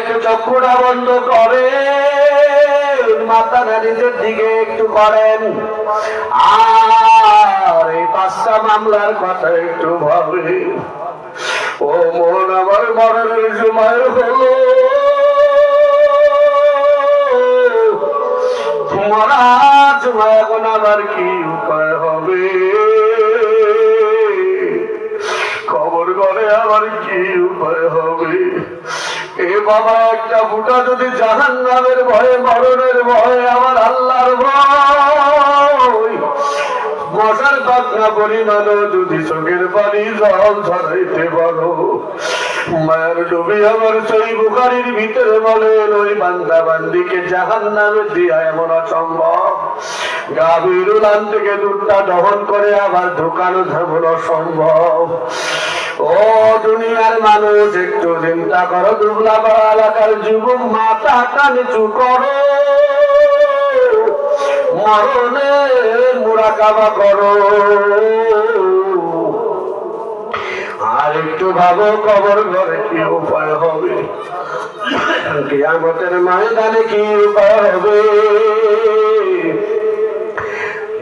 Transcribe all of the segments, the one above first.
একটু চক্ষুটা বন্ধ করে মাথা নিজের দিকে একটু করেন, আর এই 5টা মামলার কথা একটু ভাবে। ও মন আমার মরণের সময় হলো, মরার সময় এখন আবার কি উপায় হবে, খবর করে আবার কি উপায় হবে। এ বাবা, একটা ফুটা যদি জাহান্নামের ভয়ে, মরণের ভয়ে, আমার আল্লাহর ভয়, মশার কান্না পরিমাণও যদি চোখের পানি জল ছড়াইতে পারো, মায়ের নবী আমার সহিহ বুখারীর ভিতরে বলেন, ওই বান্দা বান্দিকে জাহান্নামে দিয়া এমন অসম্ভব, গাভীর উলান থেকে দুধটা দহন করে আবার ঢোকানো যেমন অসম্ভব। ও দুনিয়ার মানুষ, একটু চিন্তা করো, দুবলা পাড়া এলাকার যুবক, মাথাটা নিচু করো, মরণের মুরাকাবা করো, আর একটু ভাবো কবর ঘরে কি উপায় হবে, কিয়ামতের ময়দানে কি উপায় হবে।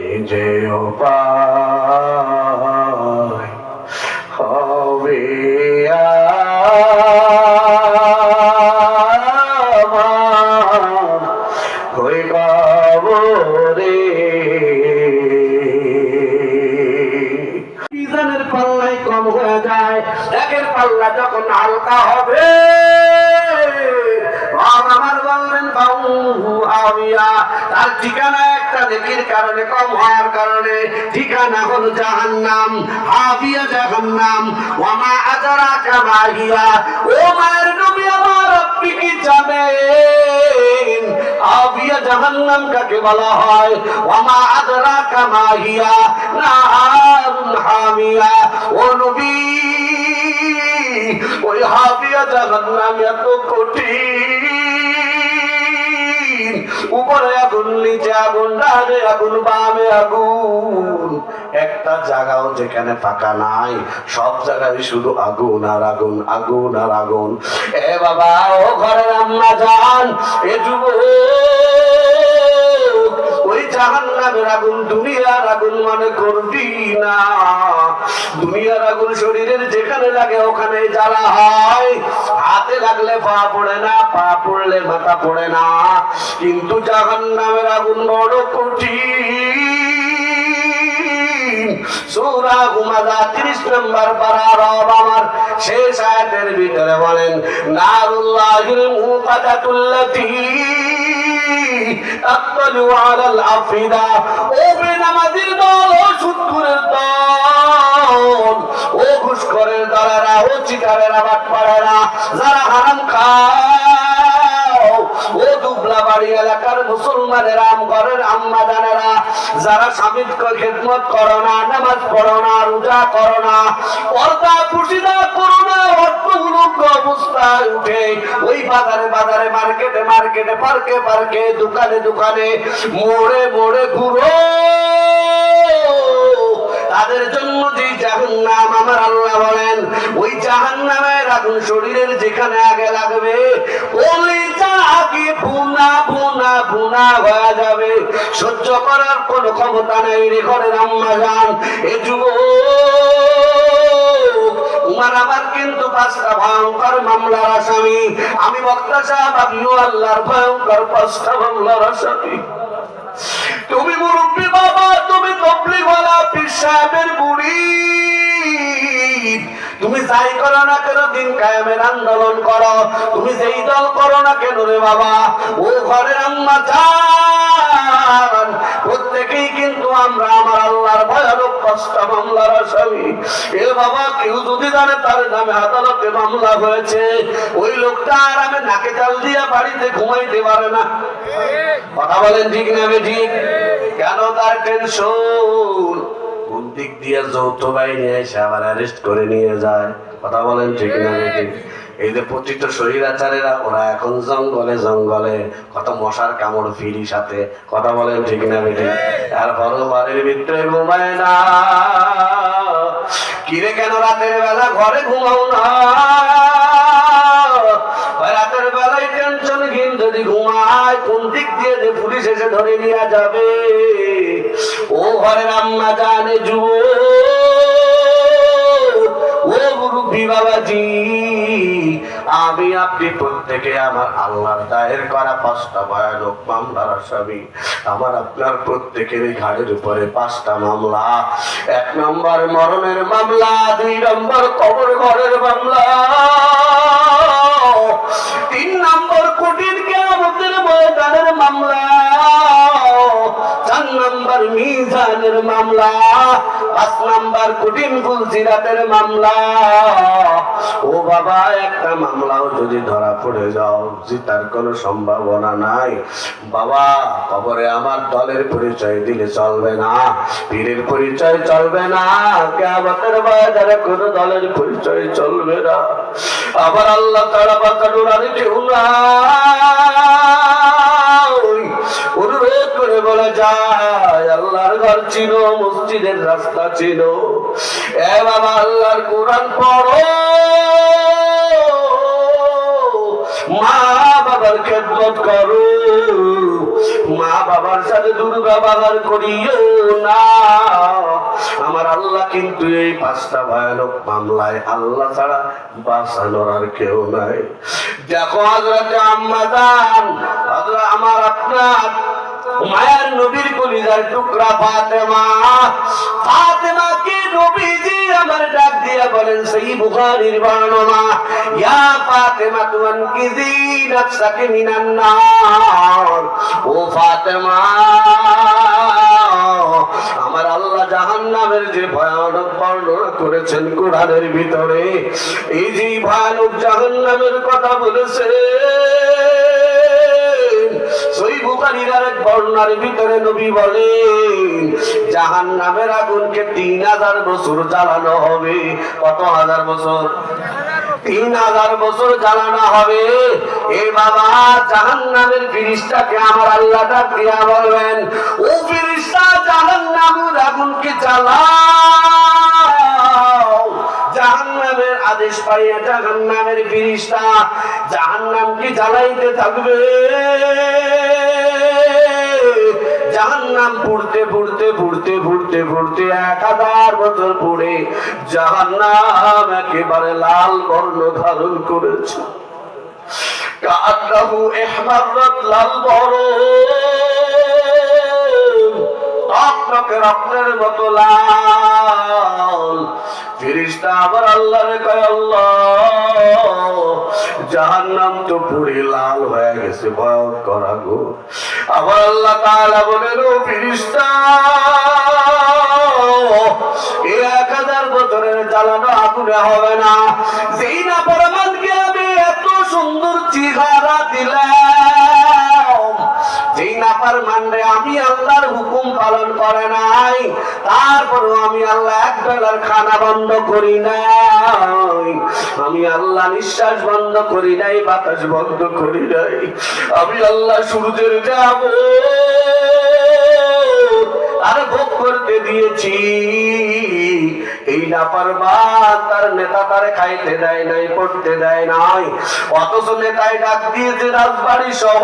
এই যে উপায় হবে ওই কবরে, মিজানের পাল্লাই কম হয়ে যায়, একের পাল্লা যখন হালকা হবে, আমার বললেন তার ঠিকানা একটা নেকির কারণে কম হওয়ার কারণে ঠিকানা হল জাহান্নাম, হাবিয়া জাহান্নাম। ওমা আদরাকা মা হিয়া, ও মায়ের নবী আমার, আপনি কি জানেন হাবিয়া জাহান্নাম কাকে বলা হয়? ওমা আদরাকা মা হিয়া, নারুন হামিয়া। ও নবী, ওই হাবিয়া জাহান্নাম এত কঠিন, উপরে আগুন, নিচে আগুন, ডানে আগুন, বামে আগুন, একটা জায়গাও যেখানে ফাঁকা নাই, সব জায়গায় শুধু আগুন আর আগুন, আগুন আর আগুন। এ বাবা, ও ঘরের আম্মা জান, এ যুবক, ওই জাহান্নামের আগুন দুনিয়ার আগুন মনে করবি না। দুনিয়ার আগুন শরীরের যেখানে লাগে ওখানে জ্বালা হয়, হাতে লাগলে পা পড়ে না, পা পড়লে মাথা পড়ে না, কিন্তু জাহান্নামের আগুন বড় কঠিন। সূরা হুমাযা 30 নম্বর পারা রব আমার শেষ আয়াতের ভিতরে বলেন, নারুল্লাহিল মুকাদাতুল্লাতী আত্তালু আলাল আফিদা। ও বেনামাজির দল, ও সুদখোরের দল, ও ঘুষখোরের দলেরা, ও চিটারেরা, বাটপাড়েরা, যারা হারাম খাও, ও দুবলা বাড়ি এলাকার মুসলমানেরা, ঘরের আম্মা জানেরা, যারা স্বামীর খেদমত করো না, নামাজ পড়ো না, রোজা করো না, পর্দা পুশিদা করো না, অর্থগুলোক অবস্থায় উঠে ওই বাজারে বাজারে, মার্কেটে মার্কেটে, পার্কে পার্কে, দোকানে দোকানে, মোড়ে মোড়ে ঘুরো, তাদের জন্য যে জাহান্নাম, আমার আল্লাহ বলেন, ওই জাহান্নামের আগুন শরীরের যেখানে আগে লাগবে, কলিজা আগে ভুনা ভুনা ভুনা হয়ে যাবে, সহ্য করার কোনো ক্ষমতা নেই রে ঘরের আম্মা জান। এ যুবক, উমার আমার কিন্তু 5টা ভয়ঙ্কর মামলার আসামি, আমি বক্তা সাহেব, আপনিও আল্লাহর ভয়ঙ্কর 5টা মামলার আসামি। তুমি মুরব্বী বাবা, তুমি তবলিগওয়ালা, পীর সাহেবের মুরিদ, তুমি যাই করো না কেন, দিন কায়েমের আন্দোলন করো, তুমি যেই দল করো না কেন রে বাবা, ও ঘরের আম্মা জান, প্রত্যেকেই কিন্তু আমরা আমার আল্লাহর ভয়ানক 5টা মামলার আসামি। এ বাবা, কেউ যদি জানে তার নামে আদালতে মামলা হয়েছে, ওই লোকটা আর আমি নাকে চাল দিয়া বাড়িতে ঘুমাইতে পারে না। কথা বলেন ঠিক না ঠিক? কেন? তার টেনশন, কোন দিক দিয়ে যৌথ বাহিনী এসে আবার অ্যারেস্ট করে নিয়ে যায়। কথা বলেন ঠিক না ঠিক? এই যে পতিত স্বৈরাচারেরা, ওরা এখন জঙ্গলে জঙ্গলে, কত মশার কামড় ফিরি সাথে। কথা বলেন ঠিক না ঠিক? তারপরও বাড়ির ভিতরে ঘুমায় না। কিরে, কেন রাতের বেলা ঘরে ঘুমাও না? রাতের বেলায় দিক দিয়ে যে পুলিশ এসে ধরে নিয়ে যাবে। ও ঘরের আম্মা জানে ও মুরব্বী বাবাজি, আমি আপনি প্রত্যেকে আমার আল্লাহর দায়ের করা 5টা ভয়ানক মামলার আসামি। আমার আপনার প্রত্যেকের ঘাড়ের উপরে 5টা মামলা। 1 নম্বর মরণের মামলা, 2 নম্বর কবর ঘরের মামলা, 3 নম্বর কঠিন কিয়ামতের ময়দানের মামলা, 4 নম্বর মিজানের মামলা, 5 নম্বর কঠিন ফুলসিরাতের মামলা। ও বাবা, একটা মামলাও যদি ধরা পড়ে যাও, জিতার কোনো সম্ভাবনা নাই। বাবা, কবরে আমার দলের পরিচয় দিলে চলবে না, পীরের পরিচয় চলবে না, কিয়ামতের ময়দানে কোনো দলের পরিচয় চলবে না। আবার আল্লাহ তাআলা বাঁচানোর আর কেউ নাই। অনুরোধ করে বলা যায়, আল্লাহর ঘর চিনো, মসজিদের রাস্তা চিনো। এ বাবা, আল্লাহর কোরআন পড়ো, মা বাবার খেদমত করো, মা বাবার সাথে দুর্ব্যবহার করিও না। আমার আল্লাহ কিন্তু এই 5টা ভয়ানক মামলায় আল্লাহ ছাড়া বাঁচানোর আর কেউ নাই। দেখো হযরতে আম্মা জান, হযরত আমার আপনার মায়ের নবীর কলিজার টুকরা ফাতেমা, ফাতেমাকে নবীজি আমার ডাক দিয়ে বলেন, সেই বুখারীর বর্ণনা, ইয়া ফাতেমা তুনকিজি নাফসাকি মিনান নার। ও ফাতেমা, আমার আল্লাহ জাহান্নামের যে ভয়ানক বর্ণনা করেছেন কোরআনের ভিতরে, এই যে ভয়ানক জাহান্নামের কথা বলেছে, সহিহ বুখারীর আরেক বর্ণনার ভিতরে নবী বলেন, জাহান্নামের আগুনকে 3000 বছর জ্বালানো হবে। কত হাজার বছর? 3000 বছর জ্বালানো হবে। এ বাবা, জাহান্নামের ফেরেশতাকে আমার আল্লাহ ডাক দিয়া বলবেন, ও ফেরেশতা, জাহান্নামের আগুনকে জ্বালাও। জাহান্নামের আদেশ পাইয়া জাহান্নামের ফেরেশতা জাহান্নামকে জ্বালাইতে থাকবে। জাহান্নাম পুড়তে পুড়তে পুড়তে পুড়তে পুড়তে 1000 বছর পরে জাহান্নাম একেবারে লাল বর্ণ ধারণ করেছে। কাআন্নাহু ইহমাররাত, লাল বর্ণ, টকটকে রক্তের মতো লাল। ফেরেশতা আবার আল্লাহরে কয়, আল্লাহ, জাহান্নাম তো পুড়ে লাল হয়ে গেছে, ভয়ঙ্কর আগুন। আবার আল্লাহ তাআলা বলেন, ও ফেরেশতা, এই 1000 বছরের জ্বালানো আগুনে হবে না। যেই না পরমানকে আমি এত সুন্দর চেহারা দিলাম, যেই না পারমানরে আমি আল্লাহর হুকুম পালন করে নাই, তারপরও আমি আল্লাহ এক বেলার খানা বন্ধ করি নাই, আমি আল্লাহ নিঃশ্বাস বন্ধ করি নাই, বাতাস বন্ধ করি নাই, আমি আল্লাহ সূর্যের যাব আর ভোগ করতে দিয়েছি। এই নাফরমান তার নেতা তারে খাইতে দেয় নাই, পড়তে দেয় নাই, অথচ নেতায় ডাক দিয়েছে রাজবাড়ি সহ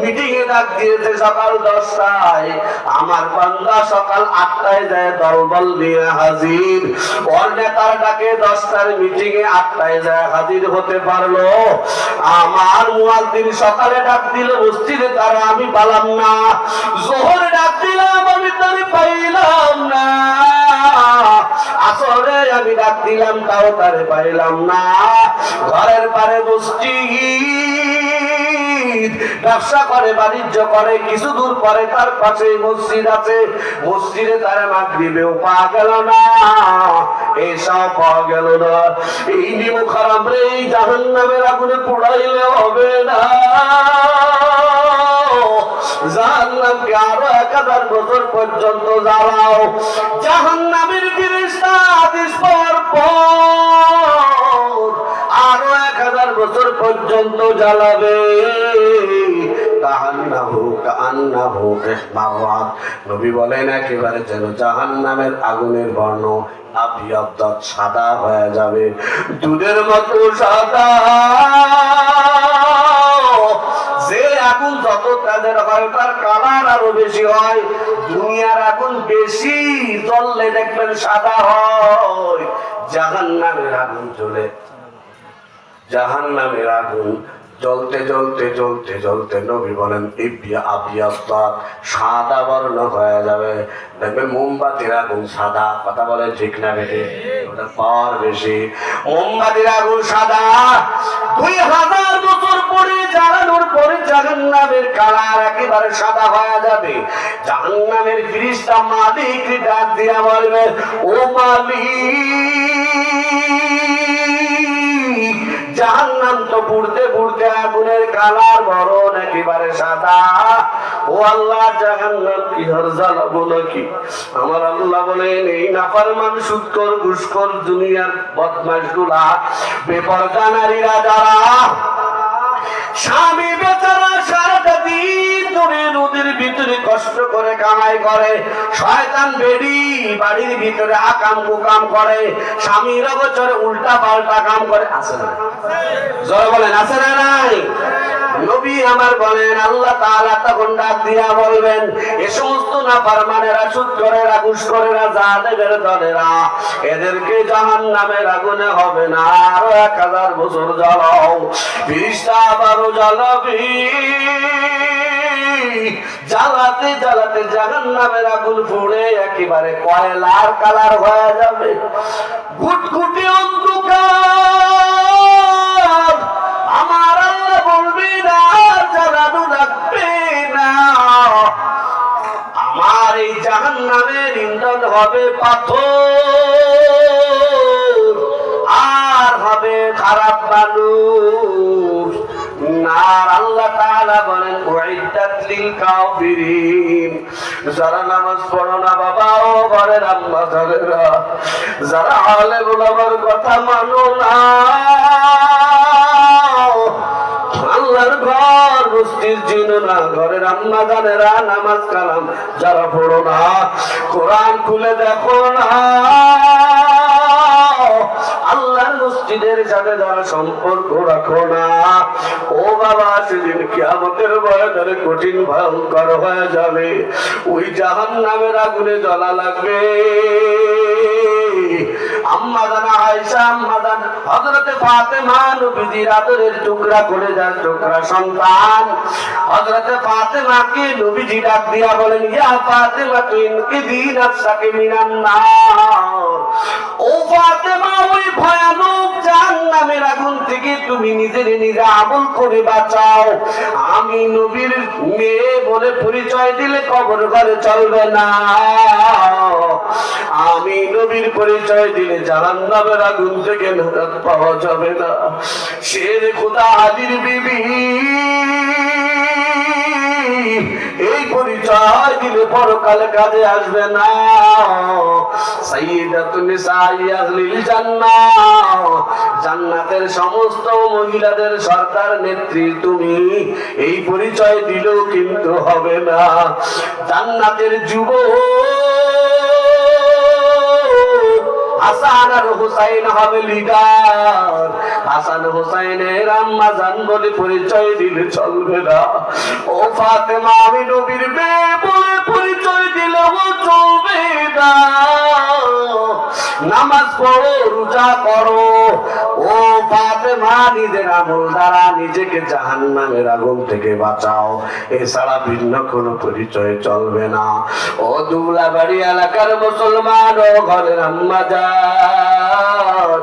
মিটিং এ ডাক দিয়েছে সকাল 10টায়। আমার বান্দা সকাল 8টায় যায় দলবল নিয়ে হাজির। ওর নেতার ডাকে 10টার মিটিং এ 8টায় যায় হাজির হতে পারলো। আমার মুয়াজ্জিন সকালে ডাক দিল মসজিদে, তারা আমি পালাম না। জোহরে ডাক দিলাম, আমি তারে পাইলাম না। আসরে আমি ডাক দিলাম, তাও তারে পাইলাম না। ঘরের পারে মসজিদ, ব্যবসা করে, বাণিজ্য করে, কিছু দূর পরে তার পাশে মসজিদ আছে, মসজিদে তারা মাগরিবেও পাওয়া গেল না, এসব পাওয়া গেল না। এই নিয়ম খারাপ রে, এই জাহান্নামের আগুনে পোড়াইলে হবে না। জাহান্নামকে আরো 1000 বছর পর্যন্ত জ্বালাও। জাহান্নামের ফেরেশতা আদেশ পাওয়ার পর আরো 1000 বছর পর্যন্ত জ্বালাবে। নবী বলেন, একেবারে যেন জাহান্নামের আগুনের বর্ণ আবিয়াদ্দাত, সাদা হয়ে যাবে, দুধের মতো সাদা। আগুন যত তাদের হয় ওটার কালার আরো বেশি হয়। দুনিয়ার আগুন বেশি জ্বললে দেখবেন সাদা হয়। জাহান্নামের আগুন জ্বলে, জাহান্নামের আগুন জ্বলতে জ্বলতে জ্বলতে জ্বলতে নবী বলেন সাদা বর্ণ হয়ে যাবে। দেখবেন মোমবাতির আগুন সাদা, কথা বলে ঠিক না বেটে? ওটা পাওয়ার বেশি। মোমবাতির আগুন সাদা, 2000 বছর পরে জ্বালানোর পরে জাহান্নামের কালার একেবারে সাদা হয়ে যাবে। জাহান্নামের ফিরিস্তা মালিক ডাক দিয়া বলবে, ও মালিক, জাহান্নাম তো পুড়তে পুড়তে আগুনের কালার বরণ একেবারে সাদা। ও আল্লাহ, জাহান্নাম কি আর জ্বালাবো নাকি? আমার আল্লাহ বলেন, এই নাফরমান সুদখোর ঘুষখোর দুনিয়ার বদমাশগুলা, বেপরদা নারীরা যারা স্বামী বেচারা সারাটা দিন ধরে নদীর ভিতরে কষ্ট করে কামাই করে, শয়তান বেডি বাড়ির ভিতরে আকাম কুকাম করে, স্বামীর অগোচরে উল্টা পাল্টা কাম করে, আছে না? জোরে বলেন, আছে না নাই? নবী আমার বলেন, আল্লাহ তাআলা তখন ডাক দিয়া বলবেন, এ সমস্ত নাফরমানেরা, সুদখোরেরা, ঘুষখোরেরা, জালেমের দলেরা, এদেরকে জাহান্নামের আগুনে হবে না আরো 1000 বছর জ্বালাও। ফিরিস্তা আবারও জ্বালাবি, জ্বালাতে জ্বালাতে জাহান্নামের আগুন পুড়ে একেবারে কয়লার কালার হয়ে যাবে। ঘুটঘুটে অন্ধকার, আমার আল্লাহ বলবি না জ্বালানো লাগবে না। আমার এই জাহান্নামের ইন্ধন হবে পাথর, আর হবে খারাপ মানুষ। নার আল্লাহ তাআলা বলেন, উইদ্দাত লিল কাফিরিন। যারা নামাজ পড়ো না বাবা, ও ঘরের আম্মা জানেরা, যারা আলেম ওলামার কথা মানো না, আল্লাহর ঘর মসজিদ চিনো না, ঘরের আম্মা জানেরা, নামাজ কালাম যারা পড়ো না, কোরআন খুলে দেখো না, আল্লাহর মসজিদের সাথে যারা সম্পর্ক রাখো না, ও বাবা, সেদিন কিয়ামতের ময়দানে কঠিন ভয়ঙ্কর হয়ে যাবে। ওই জাহান্নামের আগুনে জ্বলা লাগবে। আম্মা জানা আয়েশা, আম্মা জান হযরতে ফাতেমা, নবীজির আদরের টুকরা করে যার টুকরা সন্তান, হযরতে ফাতেমাকে নবীজি ডাক দিয়া বলেন, ইয়া ফাতেমা ইনকিদি নাফসাকি মিনান নার। ও ফাতেমা, ওই ভয়ানক জাহান্নামের আগুন থেকে তুমি নিজের নিজে আমল করে বাঁচাও। আমি নবীর মেয়ে বলে পরিচয় দিলে কবর ঘরে চলবে না, আমি নবীর পরিচয় দিলে জাহান্নামের আগুন থেকে নাজাত পাওয়া যাবে না। শের খোদা আলীর বিবি এই পরিচয় দিলে পরকালে কাজে আসবে না। সাইয়্যিদাতুন নিসাই আহলিল জান্নাহ, জান্নাতের সমস্ত মহিলাদের সরদার নেত্রী তুমি, এই পরিচয় দিলেও কিন্তু হবে না। জান্নাতের যুবক হাসান আর হুসাইন হবে লিডার। হাসান হুসাইনের আম্মা জান বলে পরিচয় দিলে চলবে না। ও ফাতেমা, আমি নবীর মেয়ে বলে পরিচয় দিলেও চলবে না। নামাজ পড়ো, রোজা করো। ও ফাতেমা, নিজের আমল দ্বারা নিজেকে জাহান্নামের আগুন থেকে বাঁচাও, এছাড়া ভিন্ন কোনো পরিচয় চলবে না। ও দুবলাবাড়ি এলাকার মুসলমান, ও ঘরের আম্মা জান,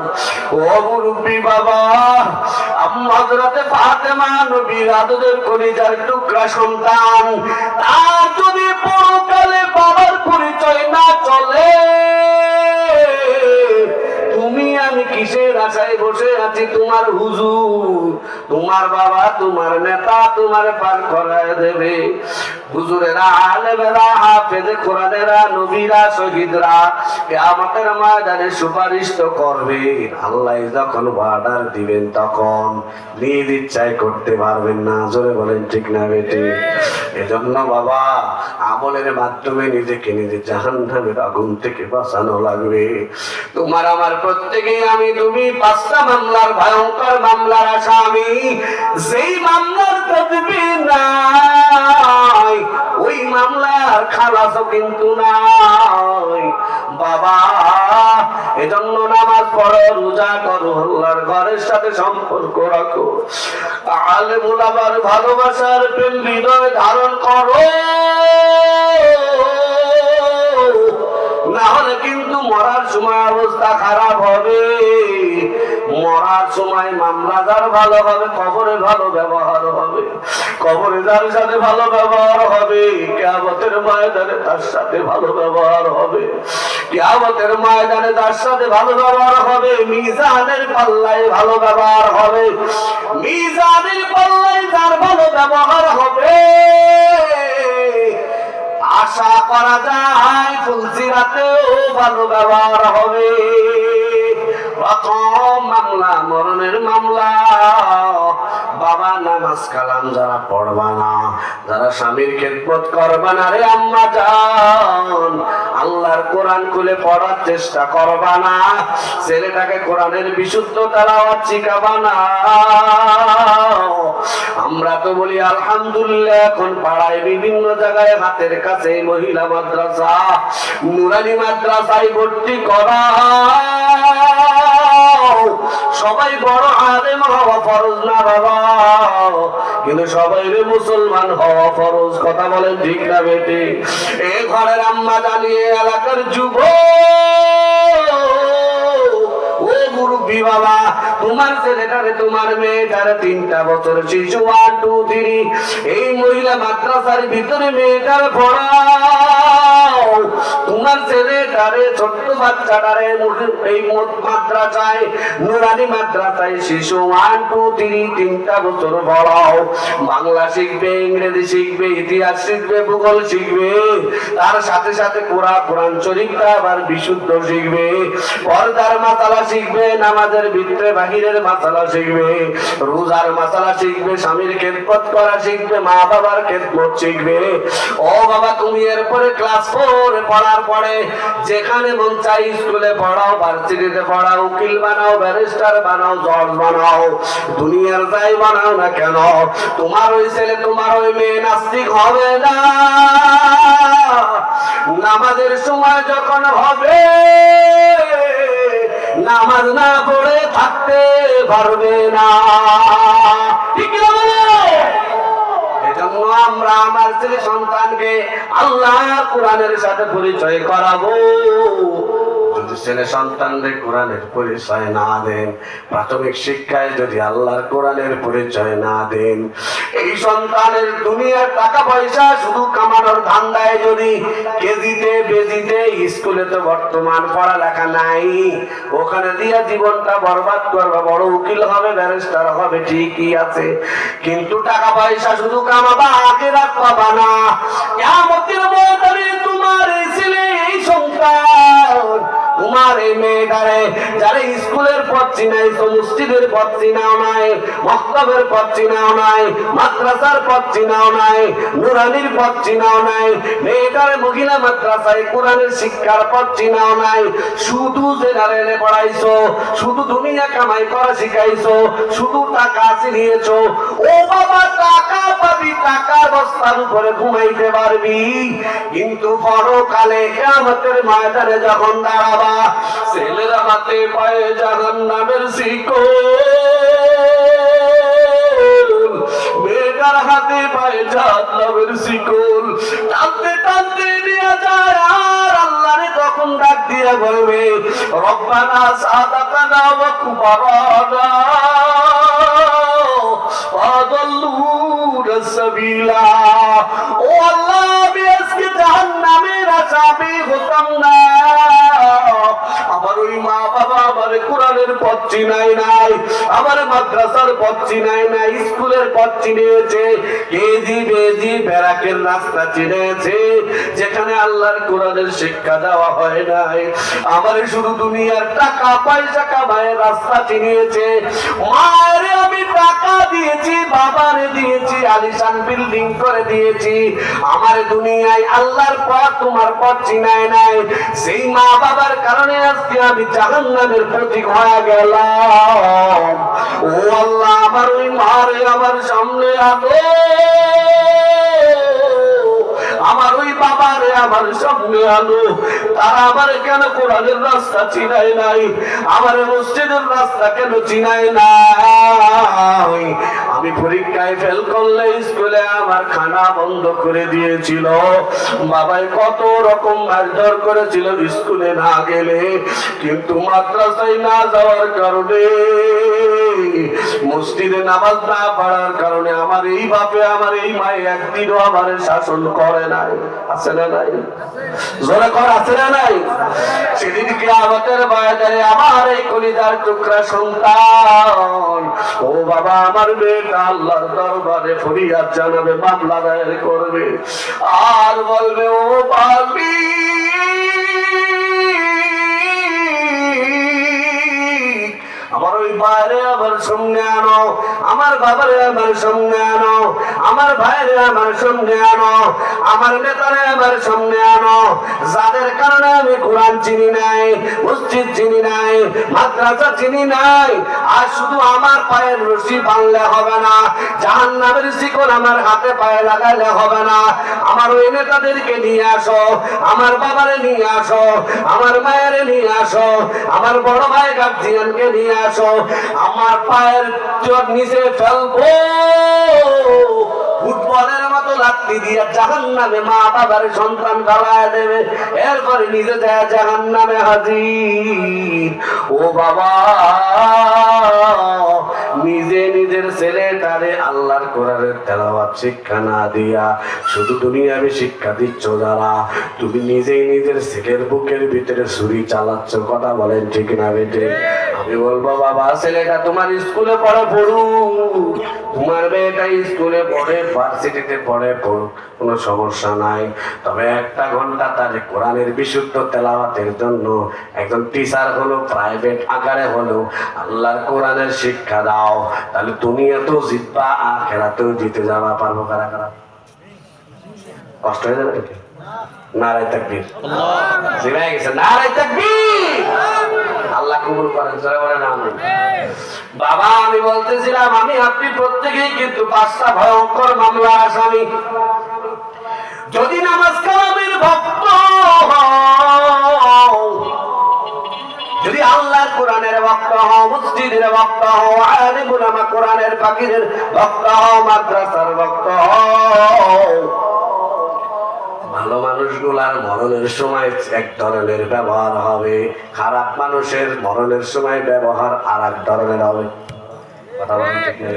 ও মুরব্বী বাবা, আম্মা হযরতে ফাতেমা নবীর আদরের কলিজার টুকরা সন্তান, তার যদি পরকালে বাবার পরিচয় না চলে, তুমি আমি কিসের আশায় বসে আছি? তোমার হুজুর, তোমার বাবা, তোমার নেতা তোমার পার করায় দেবে। হুজুরেরা, আলেমেরা, হাফেজে কোরআনেরা, নবীরা, শহীদরা কিয়ামতের ময়দানে সুপারিশ তো করবে। আল্লাহ যখন অর্ডার দিবেন তখন নিজ ইচ্ছায় করতে পারবেন না। জোরে বলেন ঠিক না বেটি? এজন্য বাবা, আমলের মাধ্যমে নিজেকে নিজে জাহান্নামের আগুন থেকে বাঁচানো লাগবে। তোমার আমার প্রত্যেকেই, আমি তুমি 5টা মামলার ভয়ঙ্কর মামলার আসামি। যেই মামলার তদবির নাই ওই মামলার খালাসও কিন্তু নাই। বাবা এজন্য নামাজ পড়ো, রোজা করো, আল্লাহর ঘরের সাথে সম্পর্ক রাখো, আলেম ওলামার ভালোবাসার প্রেম হৃদয়ে ধারণ করো, না হলে কিন্তু মরার সময় অবস্থা খারাপ হবে। মরার সময় মামলা যার ভালো হবে, কবরে ভালো ব্যবহার হবে, কবরে যার সাথে ভালো ব্যবহার হবে, কিয়ামতের ময়দানে তার সাথে ভালো ব্যবহার হবে, কিয়ামতের ময়দানে তার সাথে ভালো ব্যবহার হবে, মিজানের পাল্লায় ভালো ব্যবহার হবে, মিজানের পাল্লায় যার ভালো ব্যবহার হবে আশা করা যায় ফুলসিরাতেও ভালো ব্যবহার হবে। প্রথম মামলা মরণের মামলা। বাবা নামাজ কালাম যারা পড়বা না, যারা স্বামীর খেদমত করবা না রে আম্মা জান, আল্লাহর কোরআন খুলে পড়ার চেষ্টা করবা না, ছেলেটাকে কোরআনের বিশুদ্ধ তেলাওয়াত শিখাবা না। আমরা তো বলি আলহামদুলিল্লাহ, এখন পাড়ায় বিভিন্ন জায়গায় হাতের কাছে মহিলা মাদ্রাসা, নুরানি মাদ্রাসায় ভর্তি করা। সবাই বড় আলেম হওয়া ফরজ না বাবা, কিন্তু সবাই মুসলমান হওয়া ফরজ। কথা বলেন ঠিক না বেটে? এ ঘরের আম্মা জানিয়ে এলাকার যুবক, ও মুরব্বী বাবা, তোমার ছেলেটারে তোমার মেয়েটারে 3টা বছর শিশু 1 2 3 এই মহিলা মাদ্রাসার ভিতরে মেয়েটারে পড়াও। তোমার ছেলেটারে ছোট্ট বাচ্চাটারে এই মাদ্রাসায় নুরানি মাদ্রাসায় শিশু 1 2 3 3টা বছর পড়াও। বাংলা শিখবে, ইংরেজি শিখবে, ইতিহাস শিখবে, ভূগোল শিখবে, তার সাথে সাথে কোরআন শরীফটা আবার বিশুদ্ধ শিখবে, পর্দার মাসালা শিখবে, নামাজের ভিতরে বাহিরের মাসালা শিখবে, রোজার মাসালা শিখবে, স্বামীর খেদমত করা শিখবে, মা বাবার খেদমত শিখবে। ও বাবা, তুমি এরপরে ক্লাস 4 পড়ার পরে যেখানে মন চাই স্কুলে পড়াও, ভার্সিটিতে পড়াও, উকিল বানাও, ব্যারিস্টার বানাও, জজ বানাও, দুনিয়ার যাই বানাও না কেন, তোমার ওই ছেলে তোমার ওই মেয়ে নাস্তিক হবে না। নামাজের সময় যখন হবে নামাজ না পড়ে থাকতে পারবে না। ঠিক না? এজন্য আমরা আমার ছেলে সন্তানকে আল্লাহ কোরআনের সাথে পরিচয় করাবো। যদি ছেলে সন্তানদের কোরআনের পরিচয় না দেন, প্রাথমিক শিক্ষায় যদি আল্লাহর কোরআনের পরিচয় না দেন, এই সন্তানের দুনিয়ার টাকা পয়সা শুধু কামানোর ধান্দায় যদি কেজিতে বেজিতে, স্কুলে তো বর্তমান পড়ালেখা নাই, ওখানে দিয়া জীবনটা বরবাদ করবে, বড় উকিল হবে, ব্যারিস্টার হবে, ঠিকই আছে, কিন্তু টাকা পয়সা শুধু কামাবা, আখিরাত পাবা না। কিয়ামতের ময়দানে তোমার এই ছেলে এই সন্তান, তোমার এই মেয়েটারে যারা স্কুলের পথ চিনাইছো, মসজিদের পথ চিনাও নাই, মক্তবের পথ চিনাও নাই, মাদ্রাসার পথ চিনাও নাই, নুরানির পথ চিনাও নাই, মেয়েটারে মহিলা মাদ্রাসায় কোরআনের শিক্ষার পথ চিনাও নাই, শুধু জেনারেলে পড়াইছো, শুধু দুনিয়া কামাই করা শিখাইছো, শুধু টাকা চিনিয়েছো। ও বাবা, টাকা পাবি, টাকার বস্তার উপরে ঘুমাইতে পারবি, কিন্তু পরকালে কিয়ামতের ময়দানে যখন দাঁড়াবা, ছেলেরা হাতে পায়ে জাহান্নামের শিকল, মেয়েটার হাতে পায়ে জাহান্নামের শিকল টানতে টানতে নিয়ে যায়। আর আল্লাহরে তখন ডাক দিয়ে বলবে, রব্বানা সাদাকানা ওয়া কুবারানা ফাদাল্লুনা সাবিলা। ও আল্লাহ, আমি আজকে জাহান্নামের আসামি হতাম না, আমার ওই মা বাবা আমার কোরআনের পথ চিনাই নাই, আমার মাদ্রাসার পথ চিনাই নাই, স্কুলের পথ চিনিয়েছে, কেজি বেজি ব্যারাকের রাস্তা চিনেছে, যেখানে আল্লাহর কোরআনের শিক্ষা দেওয়া হয় নাই, আমার শুধু দুনিয়ার টাকা পয়সা কামায় রাস্তা চিনিয়েছে। মায়ের আমি টাকা দিয়েছি, বাবারে দিয়েছি, আলিশান বিল্ডিং করে দিয়েছি, আমার দুনিয়ায় আল্লাহর পথ তোমার পথ চিনায় নাই। সেই মা বাবার কারণে আজকে আমি জাহান্নামের প্রতীক হয়ে গেলাম। করলাম, ও আল্লাহ আমার ওই মারে আমার সামনে আনো, আমার ওই বাবারে আমার সামনে আনো। তারা আমার কেন কোরআনের রাস্তা চিনায় নাই, আমার মসজিদের রাস্তা কেন চিনায় নাই? আমি পরীক্ষায় ফেল করলে স্কুলে আমার খানা বন্ধ করে দিয়েছিল, বাবাই কত রকম মারধর করেছিল স্কুলে না গেলে, কিন্তু মাদ্রাসায় না যাওয়ার কারণে, মসজিদে নামাজ না পড়ার কারণে আমার এই বাপে আমার এই মায়ে একদিনও আমার শাসন করে নাই। আছে না নাই? জোরে কর, আছে না নাই? সেদিনকে আমাদের বাজারে আমার এই কলিজার টুকরা সন্তান, ও বাবা আমার মেয়েটা আল্লাহর দরবারে ফরিয়াদ জানাবে, মামলা দায়ের করবে, আর বলবে ও বালি আমার ওই বাইরে আমার সঙ্গে আনো, আমার বাবারে আমার সঙ্গে আনো, আমার ভাইরে আমার সঙ্গে আনো, আমার নেতারে আমার সঙ্গে আনো, যাদের কারণে আমি কোরআন চিনি নাই, মসজিদ চিনি নাই, মাদ্রাসা চিনি নাই। আর শুধু আমার পায়ের রশি বাঁধলে হবে না, জাহান্নামের শিকল আমার হাতে পায়ে লাগাইলে হবে না। আমার ওই নেতাদেরকে নিয়ে আসো, আমার বাবারে নিয়ে আসো, আমার মায়ের নিয়ে আসো, আমার বড় ভাই গার্জিয়ানকে নিয়ে আসো, আমার পায়ের চোখ নিচে ফেলবো, ফুটবলের মতো লাত্তি দিয়ে জাহান্নামে মা বাবার সন্তান ফেলায় দেবে, এরপরে নিজে যায় জাহান্নামে হাজির। ও বাবা, নিজে নিজের ছেলেটারে আল্লাহর কোরআনের তেলাওয়াত শিক্ষা না দিয়া শুধু দুনিয়াবি শিক্ষা দিচ্ছ যারা, তুমি নিজেই নিজের ছেলের বুকের ভিতরে ছুরি চালাচ্ছ। কথা বলেন ঠিক না বেটে? আমি বলবো বাবা ছেলেটা তোমার স্কুলে পড়ে পড়ুক, তোমার মেয়েটা স্কুলে পড়ে, ভার্সিটিতে পড়ে পড়ুক, কোনো সমস্যা নাই, তবে একটা ঘন্টা তার কোরআনের বিশুদ্ধ তেলাওয়াতের জন্য একজন টিচার হলো, প্রাইভেট আকারে হলো, আল্লাহর কোরআনের শিক্ষা দাও, তাহলে দুনিয়াতেও জিতবা, আখিরাতেও জিতে যাবা। পারবো কারা কারা? কষ্ট হয়ে যাবে নাকি? নারায়ে তাকবীর, জিরায় গেছে, নারায়ে তাকবীর। আল্লাহ কবুল করেন, জোরে বলেন আমিন। বাবা আমি বলতেছিলাম, আমি আপনি প্রত্যেকেই কিন্তু 5টা ভয়ঙ্কর মামলার আসামি। যদি নামাজ কালামের ভক্ত হও, যদি আল্লাহর কোরআনের ভক্ত হও, মসজিদের ভক্ত হও, আলেম উলামা কোরআনের ফাকিরের ভক্ত হও, মাদ্রাসার ভক্ত হও, ভালো মানুষগুলার মরণের সময় এক ধরনের ব্যবহার হবে, খারাপ মানুষের মরণের সময় ব্যবহার আর এক ধরনের হবে। কথা বলেন ঠিক না?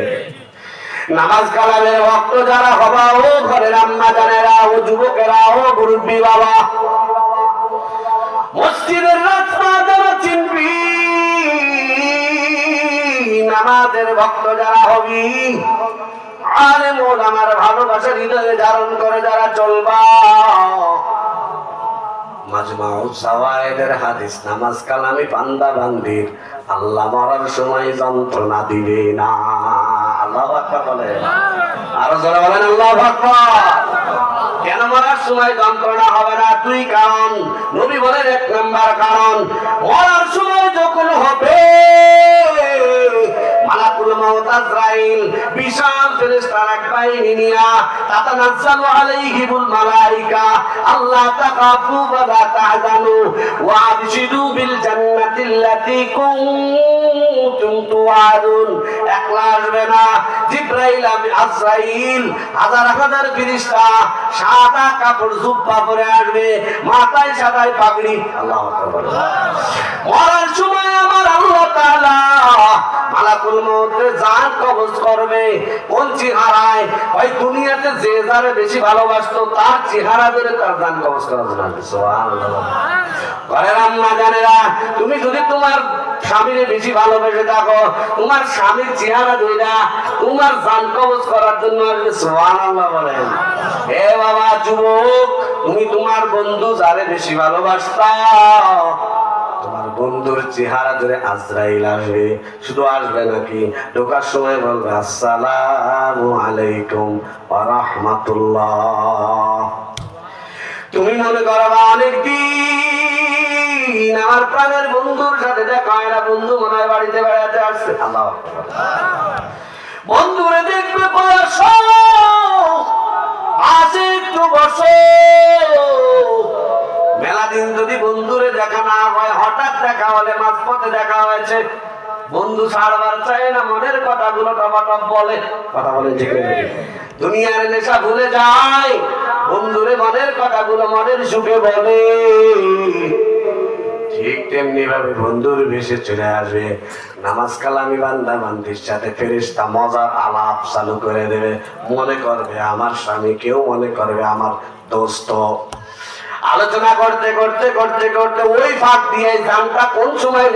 নামাজ কালামের ভক্ত যারা হবা, ও ঘরের আম্মা জানেরা, ও যুবকেরা, ও মুরব্বী বাবা, মসজিদের রাস্তা যারা চিনবি, নামাজের ভক্ত যারা হবি, আলেম ওলামার ভালোবাসা হৃদয়ে ধারণ করে যারা চলবা, মাজমাউজ যাওয়ায়েদের হাদিস, নামাজ কালামি বান্দা বান্দির আল্লাহ মরার সময় যন্ত্রণা দিবে না। আল্লাহু আকবার বলেন, আরো জোরে বলেন আল্লাহু আকবার। কেন মরার সময় যন্ত্রণা হবে না? 2 কারণ। নবী বলেন 1 নাম্বার কারণ, মরার সময় যখন হবে মালাকুল মাউত আজরাইল বিশাল ফেরেশতার এক বাহিনী নিয়া, তাতানাজ্জালু আলাইহিমুল মালাইকা আল্লাহ তাকাফু ওয়া লা তাহজানু ওয়া আবশিরু বিল জান্নাতিল্লাতী কুনতুম তুআদুন। একলা আসবে না, জিবরাইল আজরাইল হাজার হাজার ফেরেশতা সাদা কাপড় জুব্বা পরে আসবে, মাথায় সাদা পাগড়ি। আল্লাহু আকবার। মরার সময় আমার আল্লাহ তাআলা মালাকুল মউতের জান কবজ করবে। কোন চেহারায়? ওই দুনিয়াতে যে যারে বেশি ভালোবাসতো তার চেহারা ধরে তার জান কবজ করা হবে। সুবহানাল্লাহ। ঘরের আম্মা জানেরা, তুমি যদি তোমার স্বামীরে বেশি ভালোবেসে থাকো, তোমার স্বামীর চেহারা ধরে তোমার জান কবজ করার জন্য আসবে। সুবহানাল্লাহ বলেন। হে বাবা যুবক, তুমি তোমার বন্ধু যারে বেশি ভালোবাসতা, তোমার বন্ধুর চেহারা ধরে আজরাইল আসবে। শুধু আসবে নাকি, ঢোকার সময় বলবে আসসালামু আলাইকুম ওয়া রাহমাতুল্লাহ। তুমি মনে করবা অনেকদিন আমার প্রাণের বন্ধুর সাথে দেখা হয় না, বন্ধু মনে হয় বাড়িতে বেড়ায় আল্লাহু আকবার। বন্ধুরে দেখবে বয়স আজ একটু বসো, মেলা দিন যদি বন্ধুরে দেখা না হয়, হঠাৎ দেখা হলে মাঝপথে দেখা হয়েছে, বন্ধু ছাড়বার চায় না, মনের কথাগুলো টপাটপ বলে, কথা বলে ঠিক দুনিয়ার নেশা ভুলে যায়, বন্ধুরে মনের কথাগুলো মনের সুখে বলে। ঠিক তেমনি ভাবে বন্ধুর ভেসে চলে আসবে নামাজ কালামি বান্দা বান্দির সাথে ফেরেশতা মজার আলাপ চালু করে দেবে, মনে করবে আমার স্বামী, কেউ মনে করবে আমার দোস্ত। আলোচনা করতে করতে করতে করতে ওই ফাঁক দিয়ে জানটা কোন সময়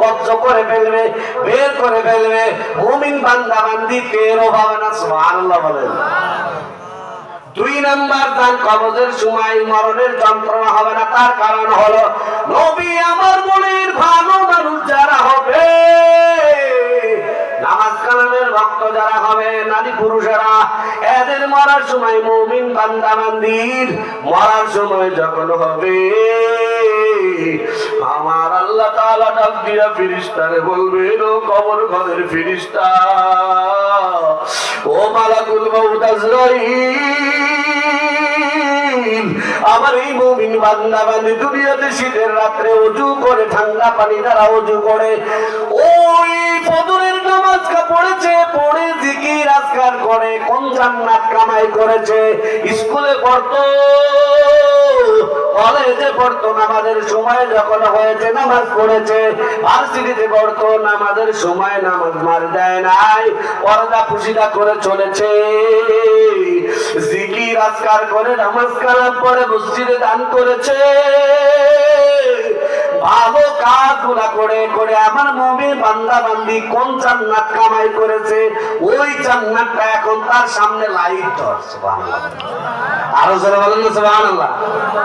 কব্জ করে ফেলবে, বের করে ফেলবে, মুমিন বান্দা বান্দি টেরও পাবে না। সুবহানাল্লাহ বলেন। 2 নাম্বার জান কবজের সময় মরণের যন্ত্রণা হবে না, তার কারণ হলো নবী আমার মনের ভালো মানুষ যারা হবে, নামাজ কালামের ভক্ত যারা হবে, নারী পুরুষেরা, এদের মরার সময় মুমিন বান্দা বান্দির মরার সময় যখন হবে, আমার আল্লাহ তাআলা ডাক দিয়া ফেরেশতারে বলবেন, ও কবর ঘরের ফেরেশতা, ও মালাকুল মউত আজরাইল, আমার এই মুমিন বান্দা বান্দি দুনিয়াতে শীতের রাত্রে ওযু করে, ঠান্ডা পানি দ্বারা ওযু করে, ওই ফজরের নামাজ পড়েছে, পড়ে জিকির আজকার করে, কোন জান্নাত কামাই করেছে, স্কুলে পড়তো, কলেজে পড়তো, নামাজের সময় যখন হয়েছে নামাজ পড়েছে, ভার্সিটিতে পড়তো, নামাজের সময় নামাজ মার দেয় নাই, পর্দা পুশিদা করে চলেছে, জিকির আজকার করে, নামাজ কালাম পড়ে, মসজিদে দান করেছে, ভালো কাজগুলা করে করে আমার মুমিন বান্দা বান্দি কোন জান্নাত কামাই করেছে, ওই জান্নাতটা এখন তার সামনে লাইট ধরছে। সুবহানাল্লাহ। আরো জোরে বলেন না সুবহানাল্লাহ।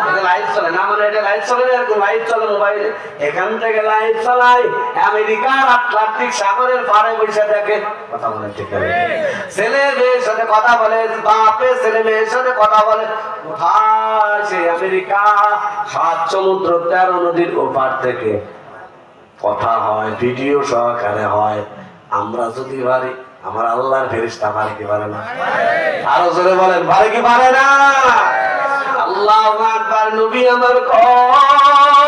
এটা লাইট চলে না, মানে এটা লাইট চলে না, এরকম লাইট চলে মোবাইলে, এখান থেকে লাইট চালাই, আমেরিকার আটলান্টিক সাগরের পাড়ে বসে দেখে, কথা বলে ঠিক আছে, ছেলে মেয়ের সাথে কথা বলে, বাপে ছেলে মেয়ের সাথে কথা বলে, কোথায় সে আমেরিকা 7 সমুদ্র 13 নদীর ওপার থেকে কথা হয়, ভিডিও সহকারে হয়। আমরা যদি পারি, আমার আল্লাহর ফেরেশতা পারে কি পারে না? আরো জোরে বলেন, পারে কি পারে না? আল্লাহু আকবার। নবী আমার কয়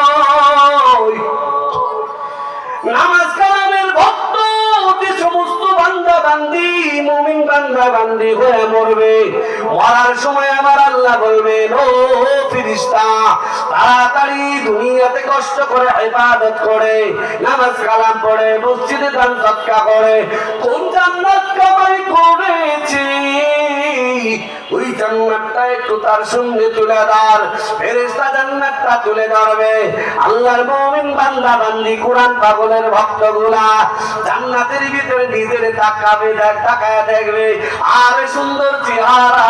নামাজ কালামের ভক্ত যে সমস্ত বান্দা বান্দি, মুমিন বান্দা বান্দি হয়ে মরবে, মরার সময় আমার আল্লাহ বলবেন, ও ফেরেশতা, তাড়াতাড়ি দুনিয়াতে কষ্ট করে ইবাদত করে, নামাজ কালাম পড়ে, মসজিদে দান সদকা করে, কোন জান্নাত কামাই করেছে, ওই জান্নাতটা একটু তার সঙ্গে তুলে ধর। ফেরেশতা জান্নাতটা তুলে ধরবে। আল্লাহর মুমিন বান্দা বান্দি কুরআন পাগলের ভক্তগুলা জান্নাতের ভিতরে নিজের তাকাবে, তাকায় দেখবে, আর সুন্দর চেহারা,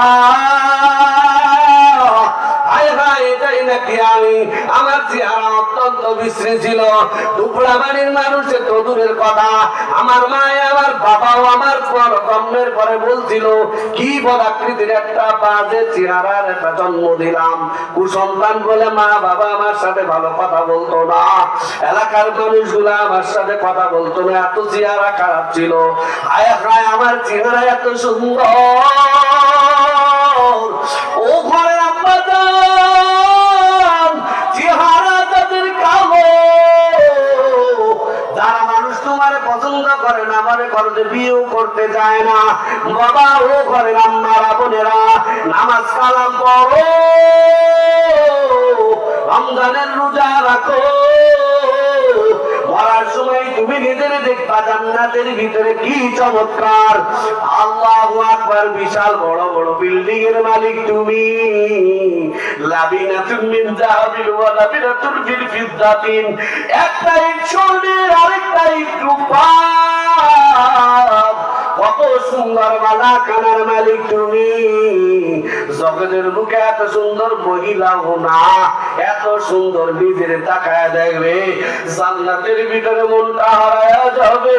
এটাই নাকি আমি, আমার চেহারা অত্যন্ত বিশ্রী ছিল, টুকরা বাড়ির মানুষের তো দূরের কথা, আমার মায়ে আমার বাবাও আমার জন্মের পরে বলছিল, কি বদাকৃতির একটা বাজে চেহারার একটা জন্ম দিলাম, কুসন্তান বলে মা বাবা আমার সাথে ভালো কথা বলতো না, এলাকার মানুষগুলা আমার সাথে কথা বলতো না, এত চেহারা খারাপ ছিল, হায় হায় আমার চেহারা এত সুন্দর, ও ঘরের আব্বা চেহারা তাদের কালো, যারা মানুষ তোমার পছন্দ করে না, মানে ঘরে বিয়েও করতে চায় না, বাবা ও ঘরের আম্মারা বোনেরা নামাজ কালাম পড়ো, রমজানের রোজা রাখো, মরার সময় তুমি নিজের দেখবা জান্নাতের ভিতরে কি চমৎকার। আল্লাহু আকবার। বিশাল বড় বড় বিল্ডিং এর মালিক তুমি, লাবিনাতুন মিন যাহাবিল ওয়া লাবিনাতুন ফিল ফিদ্দাতিন, একটা ইট স্বর্ণের, আরেকটা ইট রূপার, কত সুন্দর মালা কানার মালিক তুমি, জগতের বুকে এত সুন্দর মহিলা না, এত সুন্দর নিজের তাকায় দেখবে, জান্নাতের ভিতরে মনটা হারায়া যাবে।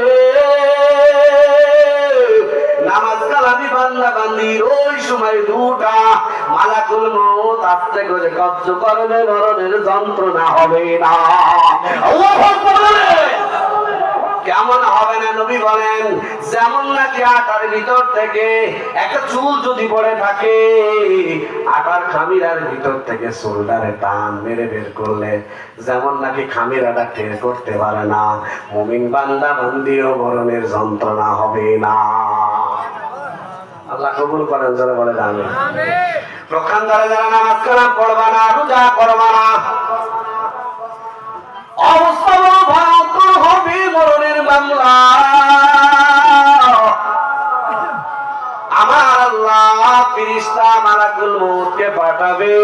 নামাজ কালামি বান্দা বান্দির ওই সময় দুটা মালাকুল মউত আস্তে করে কব্জ করবে, মরণের যন্ত্রণা হবে না। আল্লাহু আকবার। কেমন হবে না নবী বলেন, যেমন নাকি আটার ভিতর থেকে একটা চুল যদি পড়ে থাকে, আটার খামিরার ভিতর থেকে চুলটারে টান মেরে বের করলে যেমন নাকি খামিরাটা টের করতে পারে না, মুমিন বান্দা বান্দিও মরণের যন্ত্রণা হবে না। আল্লাহ কবুল করেন, যারা বলে আমিন। প্রখান্দারে যারা নামাজ কালাম পড়বা না, রোজা করবা না, অবস্থা ভয়ঙ্কর হবে, মরণের মামলা। আমার আল্লাহ ফেরেশতা মালাকুল মউতকে পাঠাবে।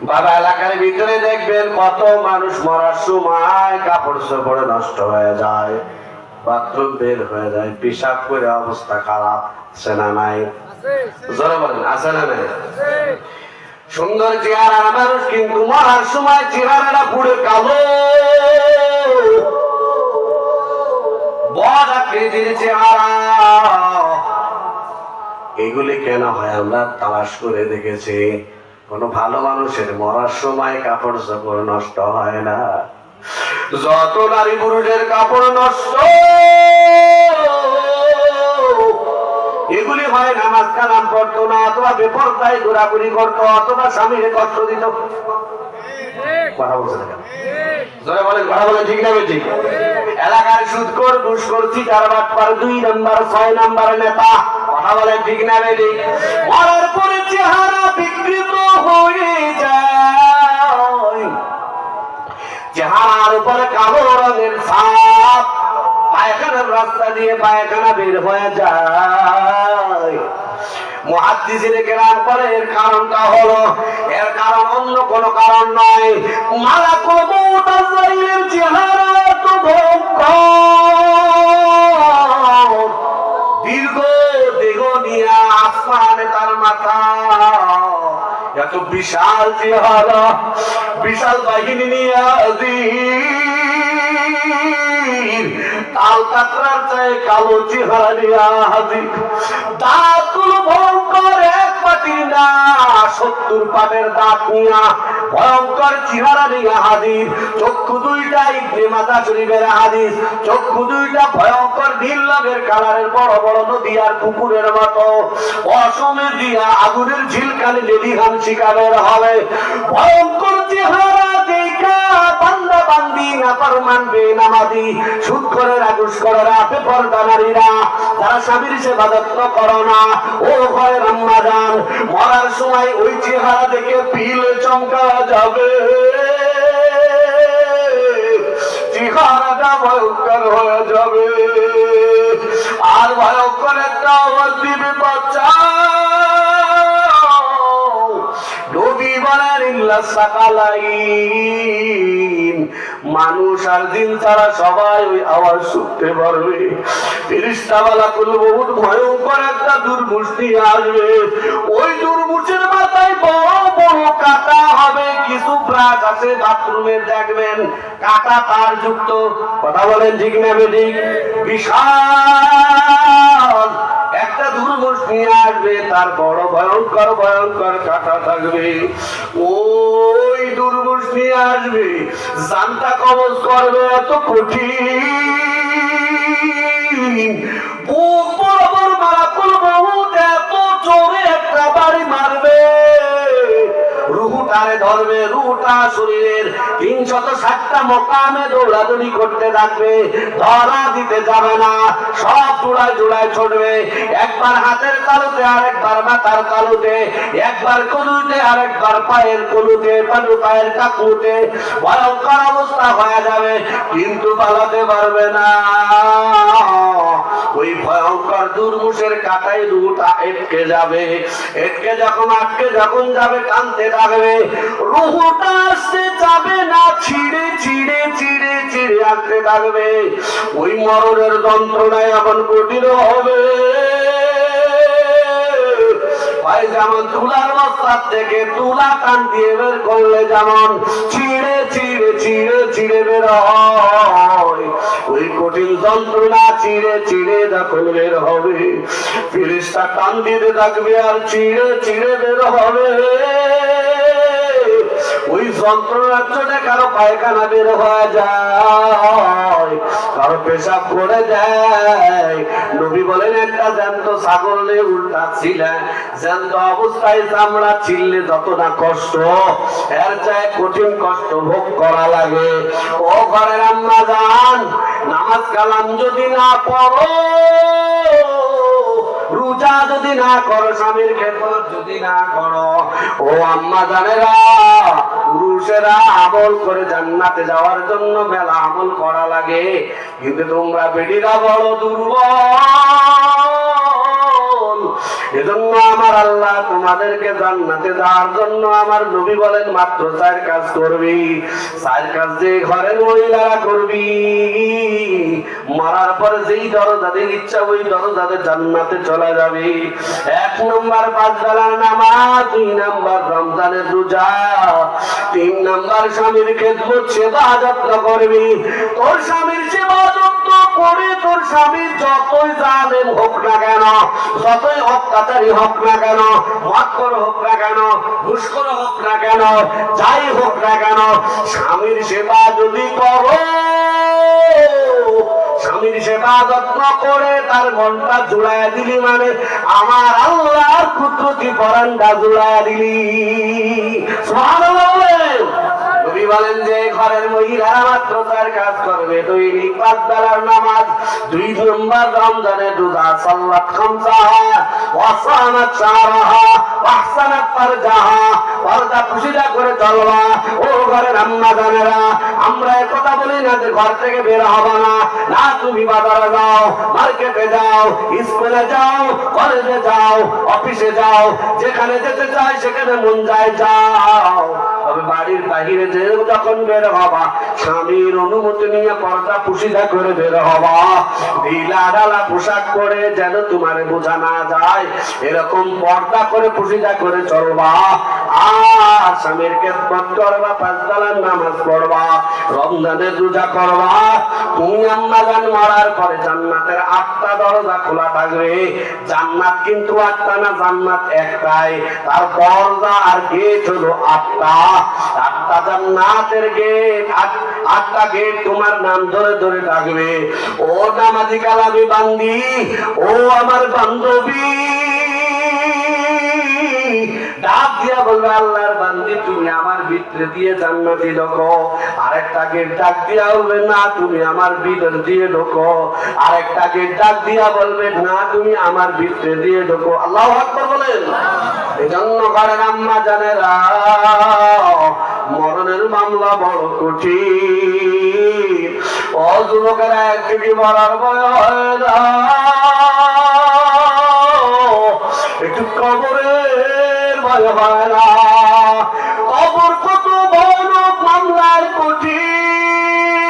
বাবা এলাকার ভিতরে দেখবেন কত মানুষ মরার সময় কাপড় চোপড়ে নষ্ট হয়ে যায়, বাথরুম বের হয়ে যায়, পেশাব করে অবস্থা খারাপ, আছে না নাই? জোরে বলেন, আছে না নাই? সুন্দর চেহারার মানুষ কিন্তু মরার সময় চেহারাটা পুরো কালো, বড় আকৃতির চেহারা। এগুলি কেন হয় আমরা তালাশ করে দেখেছি। কোন ভালো মানুষের মরার সময় কাপড় চোপড় নষ্ট হয় না। যত নারী পুরুষের কাপড় নষ্ট, এগুলি হয় নামাজ কালাম পড়তো না, অথবা বেপরদায় ঘোরাঘুরি করতো, অথবা স্বামীর কষ্ট দিত। কথা বলছে না কেন? জোরে বলেন, কথা বলেন, ঠিক না ঠিক? এলাকার সুদখোর, ঘুষখোর, চিটার বাটপার, 2 নাম্বার 6 নাম্বার নেতা, কথা বলেন, ঠিক না ঠিক? মরার পরে চেহারা বিকৃত হয়ে যায়, চেহারার উপরে কালো রঙের ছাপ, পায়খানার রাস্তা দিয়ে পায়খানা বের হয়ে যায়। মুহাদ্দিসিনে কেরাম বলে এর কারণটা হলো, এর কারণ অন্য কোনো কারণ নয়, মালাকুল মউত আজরাইলের চেহারা এত ভয়ঙ্কর, দীর্ঘ দেহ নিয়ে আসমানে তার মাথা, এত বিশাল চেহারা, বিশাল বাহিনী নিয়ে হাজির, কাল কাতরার চাই কালো চেহারা নিয়ে হাজির, দাঁতগুলো ভয়ঙ্কর, এক পাটি না 70 পাটের দাঁত নিয়ে ভয়ঙ্কর চেহারা নিয়ে হাজির, চক্ষু দুইটা ইবনে মাজাহ শরীফের হাদিস, চক্ষু দুইটা ভয়ঙ্কর নীল রঙের কালারের, বড় বড় নদী আর পুকুরের মতো, অসমে দিয়া আগুনের ঝিলকানি লেলিহান শিকারের হবে। ভয়ঙ্কর চেহারা দেখা বান্দা বান্দি নাফরমান বেনামাজি সুদখোরেরা ঘুষখোরেরা বেপরদা নারীরা যারা স্বামীর ইবাদত করো না, ও ঘরের আম্মা জান, মরার সময় ওই চেহারা দেখে পিলে চমকা যাবে, চেহারাটা ভয়ঙ্কর হয়ে যাবে। আর ভয়ঙ্কর একটা আওয়াজ দিবে, বাচ্চা নবী বলেন ইল্লা সাকালাইন, মানুষ আর জিন ছাড়া সবাই ওই আওয়াজ শুনতে পারবে। ফেরেশতা মালাকুল মউত ভয়ঙ্কর একটা দুর্মুষ্টি আসবে, ওই দুর্মুষের মাথায় বড় বড় কাঁটা হবে, কিছু ব্রাশ আছে বাথরুমে দেখবেন কাঁটা তার যুক্ত, কথা বলেন ঠিক না বেঠিক? বিশাল একটা দুর্মুষ নিয়ে আসবে, তার বড় ভয়ঙ্কর ভয়ঙ্কর কাঁটা থাকবে, ওই দুর্মুষ নিয়ে আসবে, জানটা কবজ করবে এত কঠিন, বুক বরাবর মালাকুল মউত এত জোরে একটা বাড়ি মারবে, রুহুটারে ধরবে, রুহুটা শরীরের 360টা মোকামে দৌড়াদৌড়ি করতে থাকবে, ধরা দিতে যাবে না, সব জোড়ায় জোড়ায় ছুটবে, একবার হাতের তালুতে, আরেকবার মাথার তালুতে, একবার কনুতে, আরেকবার পায়ের কনুতে, পায়ের কাকুতে, ভয়ঙ্কর অবস্থা হয়ে যাবে, কিন্তু পালাতে পারবে না। ওই ভয়ঙ্কর দুর্মুষের কাটায় রুহুটা আটকে যাবে, আটকে যখন যাবে টানতে থাকবে, রুহুটা আসতে যাবে না, ছিঁড়ে ছিঁড়ে ছিঁড়ে ছিঁড়ে আসতে থাকবে, ওই মরণের যন্ত্রণায় এমন কঠিন হবে, ভাই যেমন তুলার বস্তার থেকে তুলা টান দিয়ে বের করলে যেমন ছিঁড়ে ছিঁড়ে ছিঁড়ে ছিঁড়ে বের হয়, ওই কঠিন যন্ত্রণা ছিঁড়ে ছিঁড়ে যখন বের হবে, ফেরেশতা টান দিতে থাকবে আর ছিঁড়ে ছিঁড়ে বের হবে। ওই যন্ত্রণার জন্য কারো পায়খানা বের হয়ে যায়, কারো পেশাব করে দেয়। নবী বলেন একটা জ্যান্ত ছাগল নিয়ে উল্টাচ্ছিলেন, জ্যান্ত অবস্থায় চামড়া ছিললে যত না কষ্ট, এর চাই কঠিন কষ্ট ভোগ করা লাগে। ও ঘরের আম্মা জান, নামাজ কালাম যদি না পড়ো, রোজা যদি না করো, স্বামীর খেদমত যদি না করো, ও আম্মা জানেরা, পুরুষেরা আমল করে জান্নাতে যাওয়ার জন্য মেলা আমল করা লাগে, কিন্তু তোমরা বেটিরা বড় দুর্বল। এজন্য আমার আল্লাহ তোমাদেরকে জান্নাতে যাওয়ার জন্য আমার নবী বলেন মাত্র 4 কাজ করবি। 4 কাজ যে ঘরের মহিলারা করবি, মরার পরে যেই দরজাদের ইচ্ছা ওই দরজাদের জান্নাতে চলে যাবে। 1 নম্বর 5 বেলার নামাজ, 2 নম্বর রমজানের রোজা, 3 নম্বর স্বামীর খেদমত সেবা যত্ন করবি। তোর স্বামীর সেবা যত্ন করে তোর স্বামী যতই জালেম হোক না কেন, যতই অত্যাচারী হোক না কেন, মক্কর হোক না কেন, ঘুষখোর হোক না কেন, যাই হোক না কেন, স্বামীর সেবা যদি করো, স্বামীর সেবা যত্ন করে তার মনটা জুড়াইয়া দিলি, মানে আমার আল্লাহর কুদরতি পরানটা জুড়াইয়া দিলি। সুবহানাল্লাহ। নবী বলেন যে ঘরের মহিলারা মাত্র 4 কাজ করবে, দৈনিক 5 বেলার নামাজ, 2 নম্বর রমজানের রোজা, সাল্লাত খামসাহা ওয়া সামাত শাহরাহা ওয়া আহসানাত ফারজাহা, পর্দা পুশিদা করে চলবা। ও ঘরের আম্মা জানেরা, আমরা কথা বলি না যে ঘর থেকে বের হবা না, না তুমি বাজারে যাও, মার্কেটে যাও, স্কুলে যাও, কলেজে যাও, অফিসে যাও, যেখানে যেতে চাই সেখানে মন যায় যাও, তবে বাড়ির বাহিরে যে যখন বের হবা স্বামীর অনুমতি নিয়ে পর্দা পুশিদা করে বের হবা। ঢিলা ঢালা পোশাক পরে যেন তোমার বোঝা না যায় এরকম পর্দা করে পুশিদা করে চলবা। আর স্বামীর খেদমত করবা, 5 বেলার নামাজ পড়বা, রমজানের রোজা করবা। তুমি আম্মা জান মরার পরে জান্নাতের 8টা দরজা খোলা থাকবে। জান্নাত কিন্তু 8টা না, জান্নাত একটাই, তার দরজা আর গেট হলো 8টা। 8টা জান্নাতের গেট, 8টা গেট তোমার নাম ধরে ধরে ডাকবে। ও নামাজি কালামি বান্দি, ও আমার বান্ধবী, ডাক দিয়া বলবে আল্লাহর বান্দি তুমি আমার ভিতরে দিয়ে জান্নাতে ঢোকো। আরেকটা গেট ডাক দিয়া বলবে না তুমি আমার ভিতর দিয়ে ঢোকো। আরেকটা গেট ডাক দিয়া বলবে না তুমি আমার ভিতরে দিয়ে ঢোকো। আল্লাহু আকবার বলেন। এজন্য ঘরের আম্মা জানেরা, মরণের মামলা বড় কঠিন। ও যুবকেরা, একদিকে মরার ভয় হয় না, একটু কবরের ভয় হয় না। কবর কত ভয়ানক, মামলার কঠিন।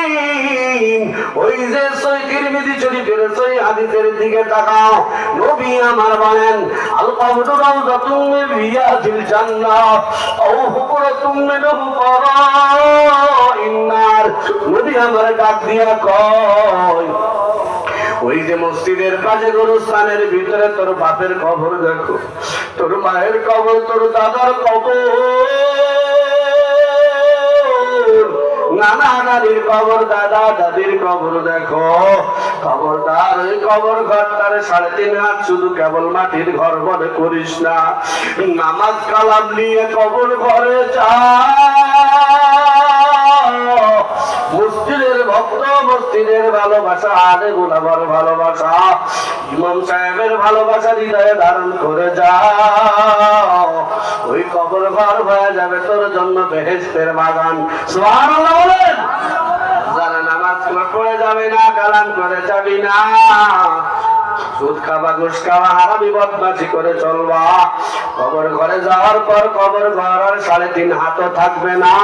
ওই যে সহিহ তিরমিজি শরীফের সহিহ হাদিসের দিকে তাকাও, নবী আমার বলেন আল কবরু রাউযাতুম মিন রিয়াদিল জান্নাহ আও হুফরাতুম মিন হুফরাইন নার। নবী আমার ডাক দিয়া কয়, ওই যে মসজিদের পাশে গোরস্থানের ভিতরে তোর বাপের কবর দেখো, তোর মায়ের কবর, তোর দাদার কবর, নানা নানির কবর, দাদা দাদির কবর দেখো, খবরদার ওই কবর ঘরটারে 3.5 হাত শুধু কেবল মাটির ঘর মনে করিস না। নামাজ কালাম নিয়ে কবর ঘরে যা। মসজিদের ভক্ত, মসজিদের ভালোবাসা, আলেম ওলামার ভালোবাসা, ইমাম সাহেবের ভালোবাসা হৃদয়ে ধারণ করে যাও। ওই কবর ঘর হয়ে যাবে তোর জন্য বেহেশতের বাগান। সুবহানাল্লাহ বলেন। যারা নামাজ পড়ে যাবে না, কালাম করে যাবি না, সুদ খাবা, ঘুষ খাওয়া, হারামি বদমাশি করে চলবা, কবর ঘরে যাওয়ার পর কবর ঘর আর 3.5 হাতও থাকবে না,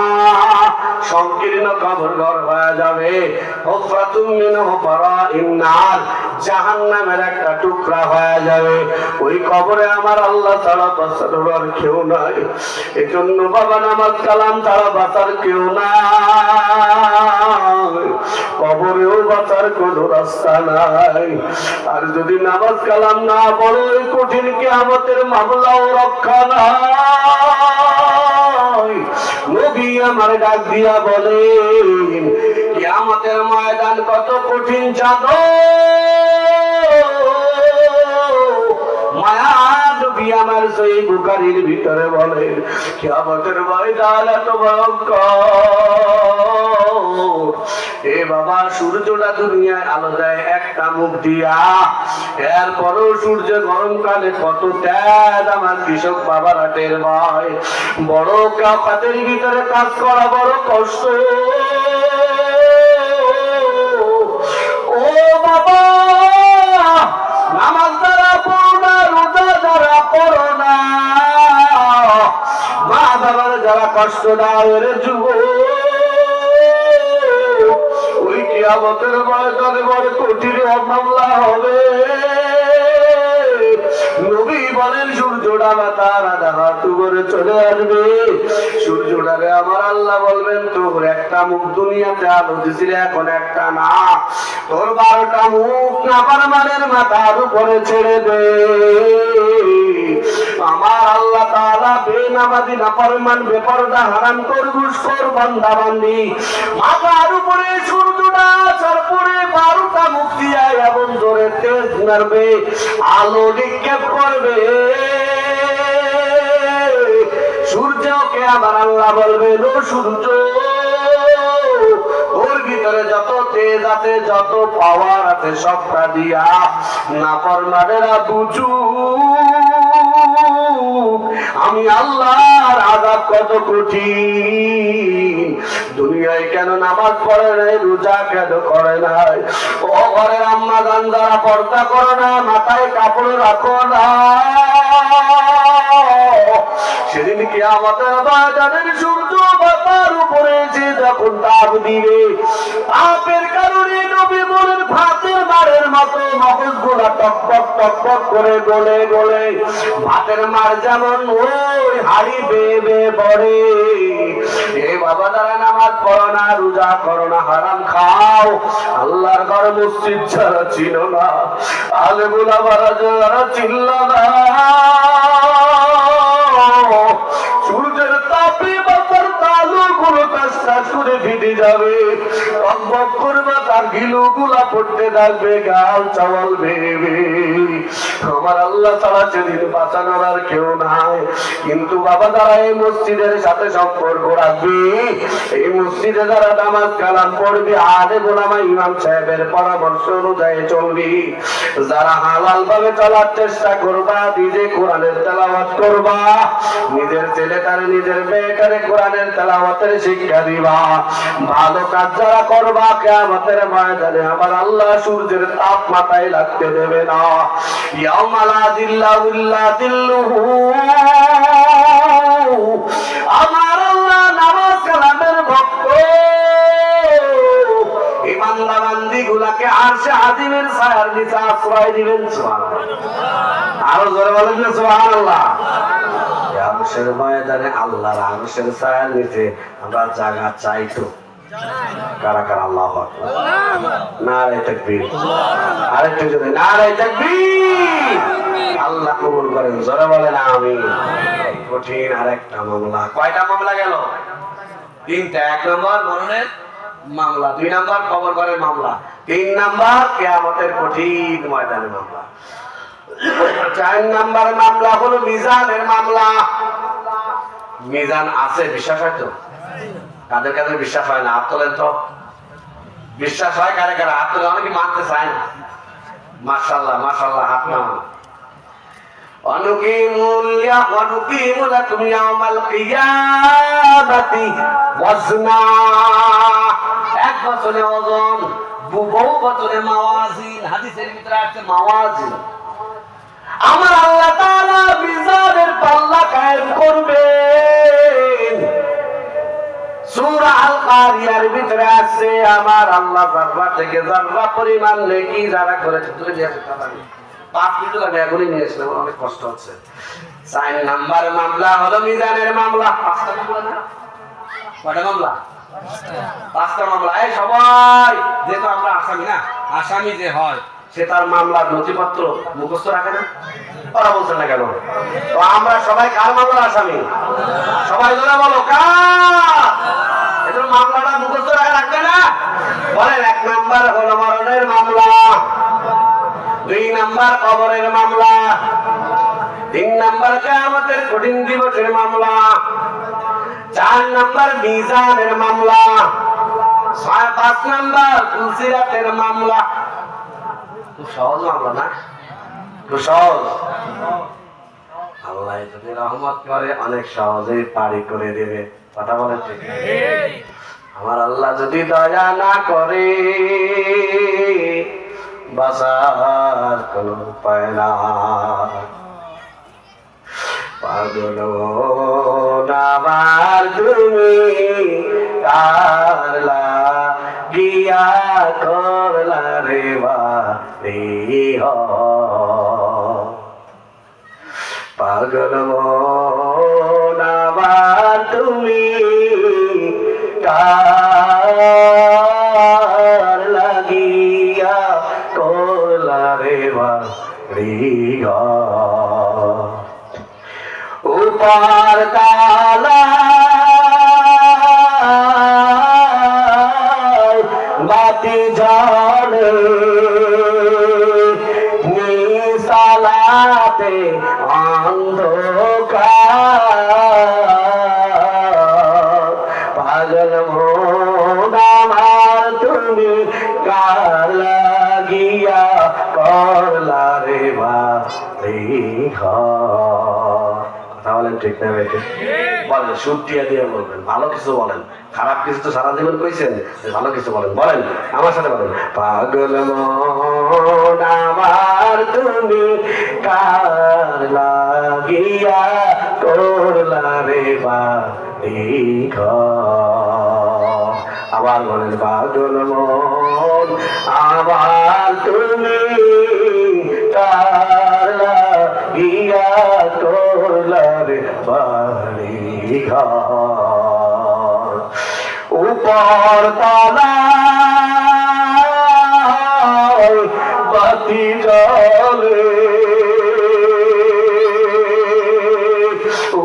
সংকীর্ণ কবর ঘর হয়ে যাবে। হুফরাতুম মিন হুফরাইন নার, জাহান্নামের একটা টুকরা হয়ে যাবে। ওই কবরে আমার আল্লাহ ছাড়া বাঁচানোর কেউ নাই। এজন্য বাবা নামাজ কালাম ছাড়া বাঁচার কেউ নাই, কবরেও বাঁচার কোনো রাস্তা নাই। আর যদি নামাজ কালাম না পড়ো, ওই কঠিন কিয়ামতের মামলাও রক্ষা নাই। নবী আমার ডাক দিয়া বলেন কিয়ামতের ময়দান কত কঠিন মায়া নবী আমার সহিহ বুখারীর ভিতরে বলেন কিয়ামতের ময়দান এত ভয়ঙ্কর। এ বাবা, সূর্যটা দুনিয়ায় আলো দেয় একটা মুখ দিয়া, এরপরও সূর্য গরমকালে কত তেজ আমার কৃষক বাবারা টের পায়। বড় কাফাতের ভিতরে কাজ করা বড় কষ্ট। ও বাবা, নামাজ যারা পড়ো না, রোজা যারা করো না, মা বাবার যারা কষ্ট দাও, রে যুবক, ওই কিয়ামতের ময়দানে বড় কঠিন মামলা হবে। নবী বলেন সূর্যটা মাথার আধা হাত উপরে চলে আসবে। সূর্যটারে আমার আল্লাহ বলবেন তোর একটা মুখ দুনিয়াতে আলো দিছিল, এখন একটা না, তোর 12টা মুখ নাফরমানের মাথার উপরে ছেড়ে দে। আমার আল্লাহ তাআলা বেনামাজি নাফরমান বেপরদা হারামখোর ঘুষখোর বান্দা বান্দি মাথার উপরে সূর্যটা আসার পরে 12টা মুখ দিয়া এমন জোরে তেজ মারবে, আলো নিক্ষেপ করবে। সূর্যকে আমার আল্লাহ বলবেন ও সূর্য, ওর ভিতরে যত তেজ আছে, যত পাওয়ার আছে, সবটা দিয়া নাফরমানেরা বুঝু আমি আল্লাহর আযাব কত কঠিন। দুনিয়ায় কেন নামাজ পড়ে নাই, রোজা কেন করে নাই? ও ঘরের আম্মা জান যারা পর্দা করো না, মাথায় কাপড় রাখো না, সেদিন কিয়ামতের ময়দানের সূর্য মাথার উপরে যে যখন তাপ দিবে, তাপের কারণে নবী বলেন ভাতের মারের মতো মগজগুলা টকবক টকবক করে গলে গলে, ভাতের মার যেমন ওই হাড়ি বেয়ে বেয়ে পড়ে। এ বাবা, যারা নামাজ পড়ো না, রোজা করো না, হারাম খাও, আল্লাহর ঘর মসজিদ ছাড়া ছিল না, আলেমুল আমারা যারা চিল্ল না, সূর্যের তাপে মাথার তালু গুলো কাজ করে ফিটে যাবে, টকবক করবে, তার গিলু গুলা পড়তে থাকবে, গাল চাওয়াল ভেবে। আমার আল্লাহ ছাড়া সেদিন বাঁচানোর আর কেউ নাই। কিন্তু বাবা, যারা এই মসজিদের সাথে সম্পর্ক রাখবি, এই মসজিদে যারা নামাজ কালাম পড়বি, আলেম ওলামা ইমাম সাহেবের পরামর্শ অনুযায়ী চলবি, যারা হালাল ভাবে চলার চেষ্টা করবা, নিজে কোরআনের তেলাওয়াত করবা, নিজের ছেলেটারে নিজের মেয়েটারে কোরআনের তেলাওয়াতের শিক্ষা দিবা, ভালো কাজ যারা করবা, কিয়ামতের ময়দানে আমার আল্লাহ সূর্যের তাপ মাথায় লাগতে দেবে না। ইয়াউমা লা যিল্লা ইল্লা যিল্লুহু, আমার আল্লাহ নামাজ কালামের ভক্ত এই বান্দা বান্দি গুলাকে আরশে আজিমের ছায়ার নিচে আশ্রয় দিবেন। সুবহানাল্লাহ, আরো জোরে বলেন না সুবহানাল্লাহ। আরশের ময়দানে আল্লাহর আরশের ছায়ার নিচে আমরা জায়গা চাই তো কারা কারা? আল্লাহু আকবার, নারে তাকবীর, আরেকটু জোরে নারে তাকবীর। আল্লাহ কবুল করেন, জোরে বলেন আমিন। কঠিন আরেকটা মামলা। কয়টা মামলা গেল? 3টা। 1 নম্বর মরণের মামলা, 2 নম্বর কবর ঘরের মামলা, 3 নম্বর কিয়ামতের কঠিন ময়দানের মামলা। 4 নম্বর মামলা হলো মিজানের মামলা। মিজান আছে, বিশ্বাস হয় তো? কাদের কাদের বিশ্বাস হয় না? হাত তোলেন তো। বিশ্বাস হয় কারে কারে? হাত তোলে। অনেকে মানতে চায় না। মাশাআল্লাহ মাশাআল্লাহ, হাত নামান। অনুকিমু লাকুম ইয়াউমাল কিয়ামাতি ওয়াজনা, এক বছরে ওজন, বহু বছরে মাওয়াজিন। হাদিসের ভিতরে আছে মাওয়াজিন। আমার আল্লাহ তাআলা মিজানের পাল্লা কায়েম করবেন। সূরা আল কারিয়ার ভিতরে আছে আমার আল্লাহ যাররা থেকে যাররা পরিমাণ নেকি যারা করেছে তুলে দিয়েছে। 5 মিনিট লাগে, এখনই নিয়ে আসলাম, অনেক কষ্ট হচ্ছে। 4 নাম্বার মামলা হলো মিজানের মামলা। 5টা মামলা না? কয়টা মামলা? 5টা মামলা। এই সবাই, যেহেতু আমরা আসামি না, আসামি যে হয় সে তার মামলার নথিপত্র মুখস্থ রাখে না? ওরা বলছে না কেন? তো আমরা সবাই কার মামলার আসামি? সবাই ধরে বলো কার? এটা মামলাটা মুখস্থ রাখবে না। বলেন, 1 নাম্বার হলো মরণের মামলা, 2 নাম্বার কবরের মামলা, 3 নাম্বার কিয়ামতের কঠিন দিবসের মামলা, 4 নাম্বার মিজানের মামলা, 5 নাম্বার ফুলসিরাতের মামলা। খুব সহজ মামলা না? খুব সহজ। আল্লাহ যদি রহমত করে অনেক সহজেই পারি করে দেবে। কথা বলে ঠিক? আমার আল্লাহ যদি দয়া না করে বাঁচার কোনো উপায় না। পাগল আমার তুমি কার লাগিয়া করলা রে বাড়ি পাগল আমার তুমি কার লাগিয়া করলা রে বাড়ি উপার কালা বাতি ঝড়ে নিসালাতে অন্ধকার পাগল মন আমার তুমি কার লাগিয়া করলা রে বাড়ি বলেন ঠিক না বেটে? বলেন, সুটিয়া দিয়ে বলবেন, ভালো কিছু বলেন, খারাপ কিছু তো সারা জীবন কইছেন, ভালো কিছু বলেন। বলেন আমার সাথে বলেন, পাগল মন আমার তুমি কার লাগিয়া করলা রে বাড়ি আবার বলেন, পাগল মন আমার তুমি কার লাগিয়া করলা রে বাড়ি উপর তলায় বাতি জ্বলে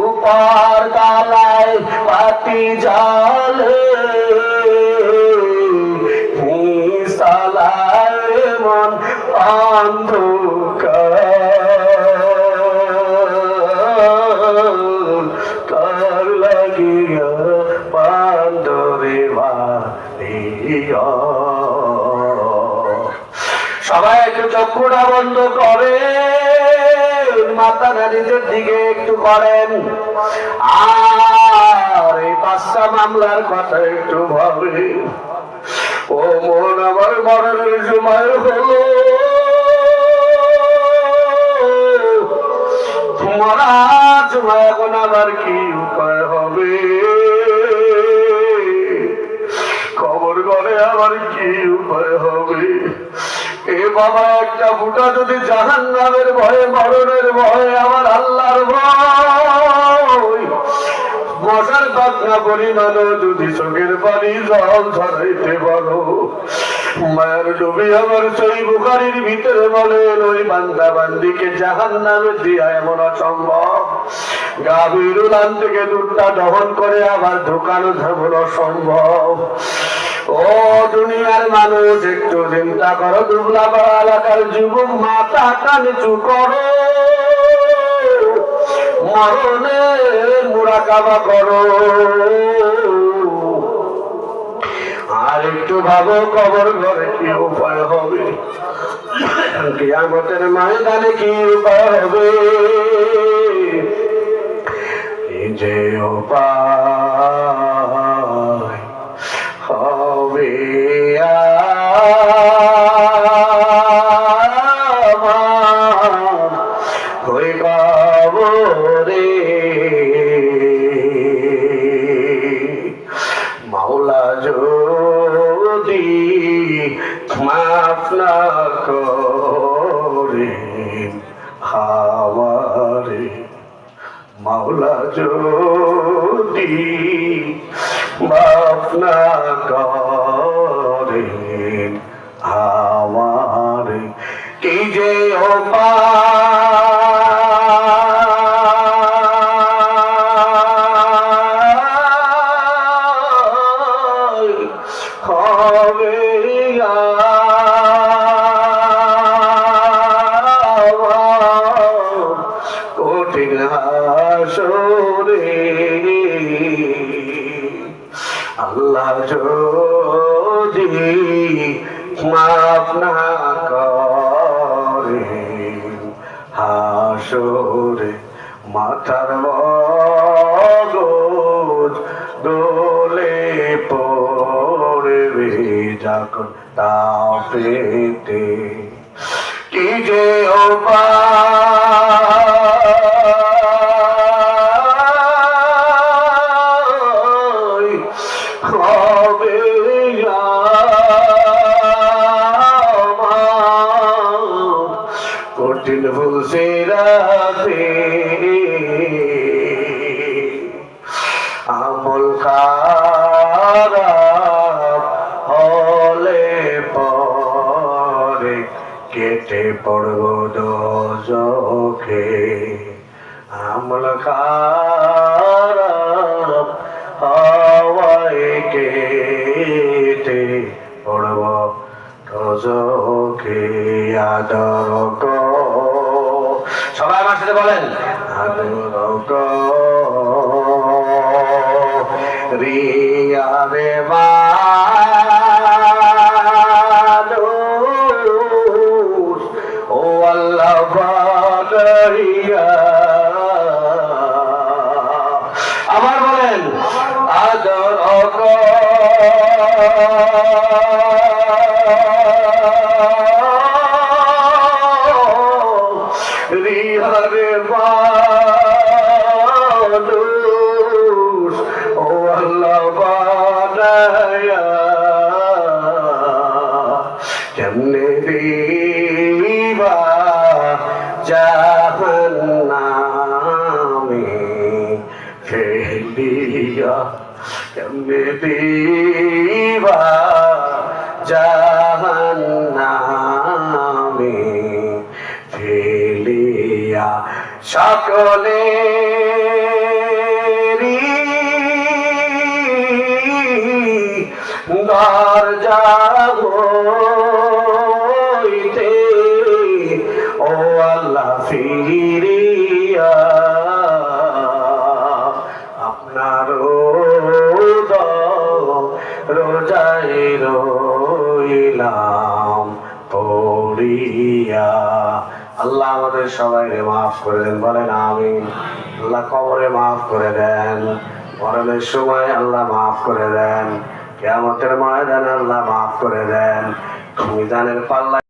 উপর তলায় বাতি জ্বলে নিসালায় মন অন্ধকার কার লাগিয়া পান্দরে বাড়িয়া। সবাই একটু চক্ষুটা বন্ধ করে মাথা নিজের দিকে একটু করেন, আর এই 5টা মামলার কথা একটু ভাবে। ও মন আমার মরণের সময় হলো, মরার সময় এখন আবার কি উপায় হবে? কবর ঘরে আবার কি উপায় হবে? এ বাবা, একটা ফুটা যদি জাহান্নামের ভয়ে, মরণের ভয়ে, আমার আল্লাহর ভয়, মশার পাতনা পরিমাণও যদি চোখের পানি জল ছড়াইতে পারো, মায়ের ডুবি আমার সই বুখারীর ভিতরে বলেন, ওই বান্দা বান্দিকে জাহান্নামে দিয়া এমন অসম্ভব, গাভীর উলান থেকে দুধটা দহন করে আবার ঢোকানো যেমন অসম্ভব। ও দুনিয়ার মানুষ, একটু চিন্তা করো, দুবলা পাড়া এলাকার যুবক, মাথাটা নিচু করো, মরণের মুরাকাবা করো, আর একটু ভাবো কবর ঘরে কি উপায় হবে, কিয়ামতের ময়দানে কি উপায় হবে। এই যে উপায় হবে ওই কবরে, মাওলা যদি মাফ না করে আমারে, মাওলা যদি মাফ না করে আমারে, কি যে হাসরে আল্লাহ যদি মাফ না করে হাসরে মাথার মগজ দোলে পড়বে যখন তাপেতে কি যে হবে কঠিন ফুলছে রাতে আমল খারাপ হলে পরে কেটে পড়ব দোজখে আমল খারাপ হওয়ায় কেটে পড়ব দোজখে আদর সবাই আমার সাথে বলেন আদর রিয়া রে মানুষ ও আল্লাহ বানাইয়া আবার বলেন আদর রিহারে মানুষ ও আল্লাহ বানায়া কেমনে দিবা জাহান্নামে ফেলিয়া কেমনে দিবা জাহান্নামে ফেলিয়া সকলে দরজা হইতে ও আল্লাহ ফিরিয়া আপনার রোজায় রইলাম পড়িয়া আল্লাহ আমাদের সবাইকে মাফ করে দেন বলেন আমিন আল্লাহ কবরে মাফ করে দেন মরণের সময় আল্লাহ মাফ করে দেন কিয়ামতের ময়দানে আল্লাহ মাফ করে দেন মিজানের পাল্লা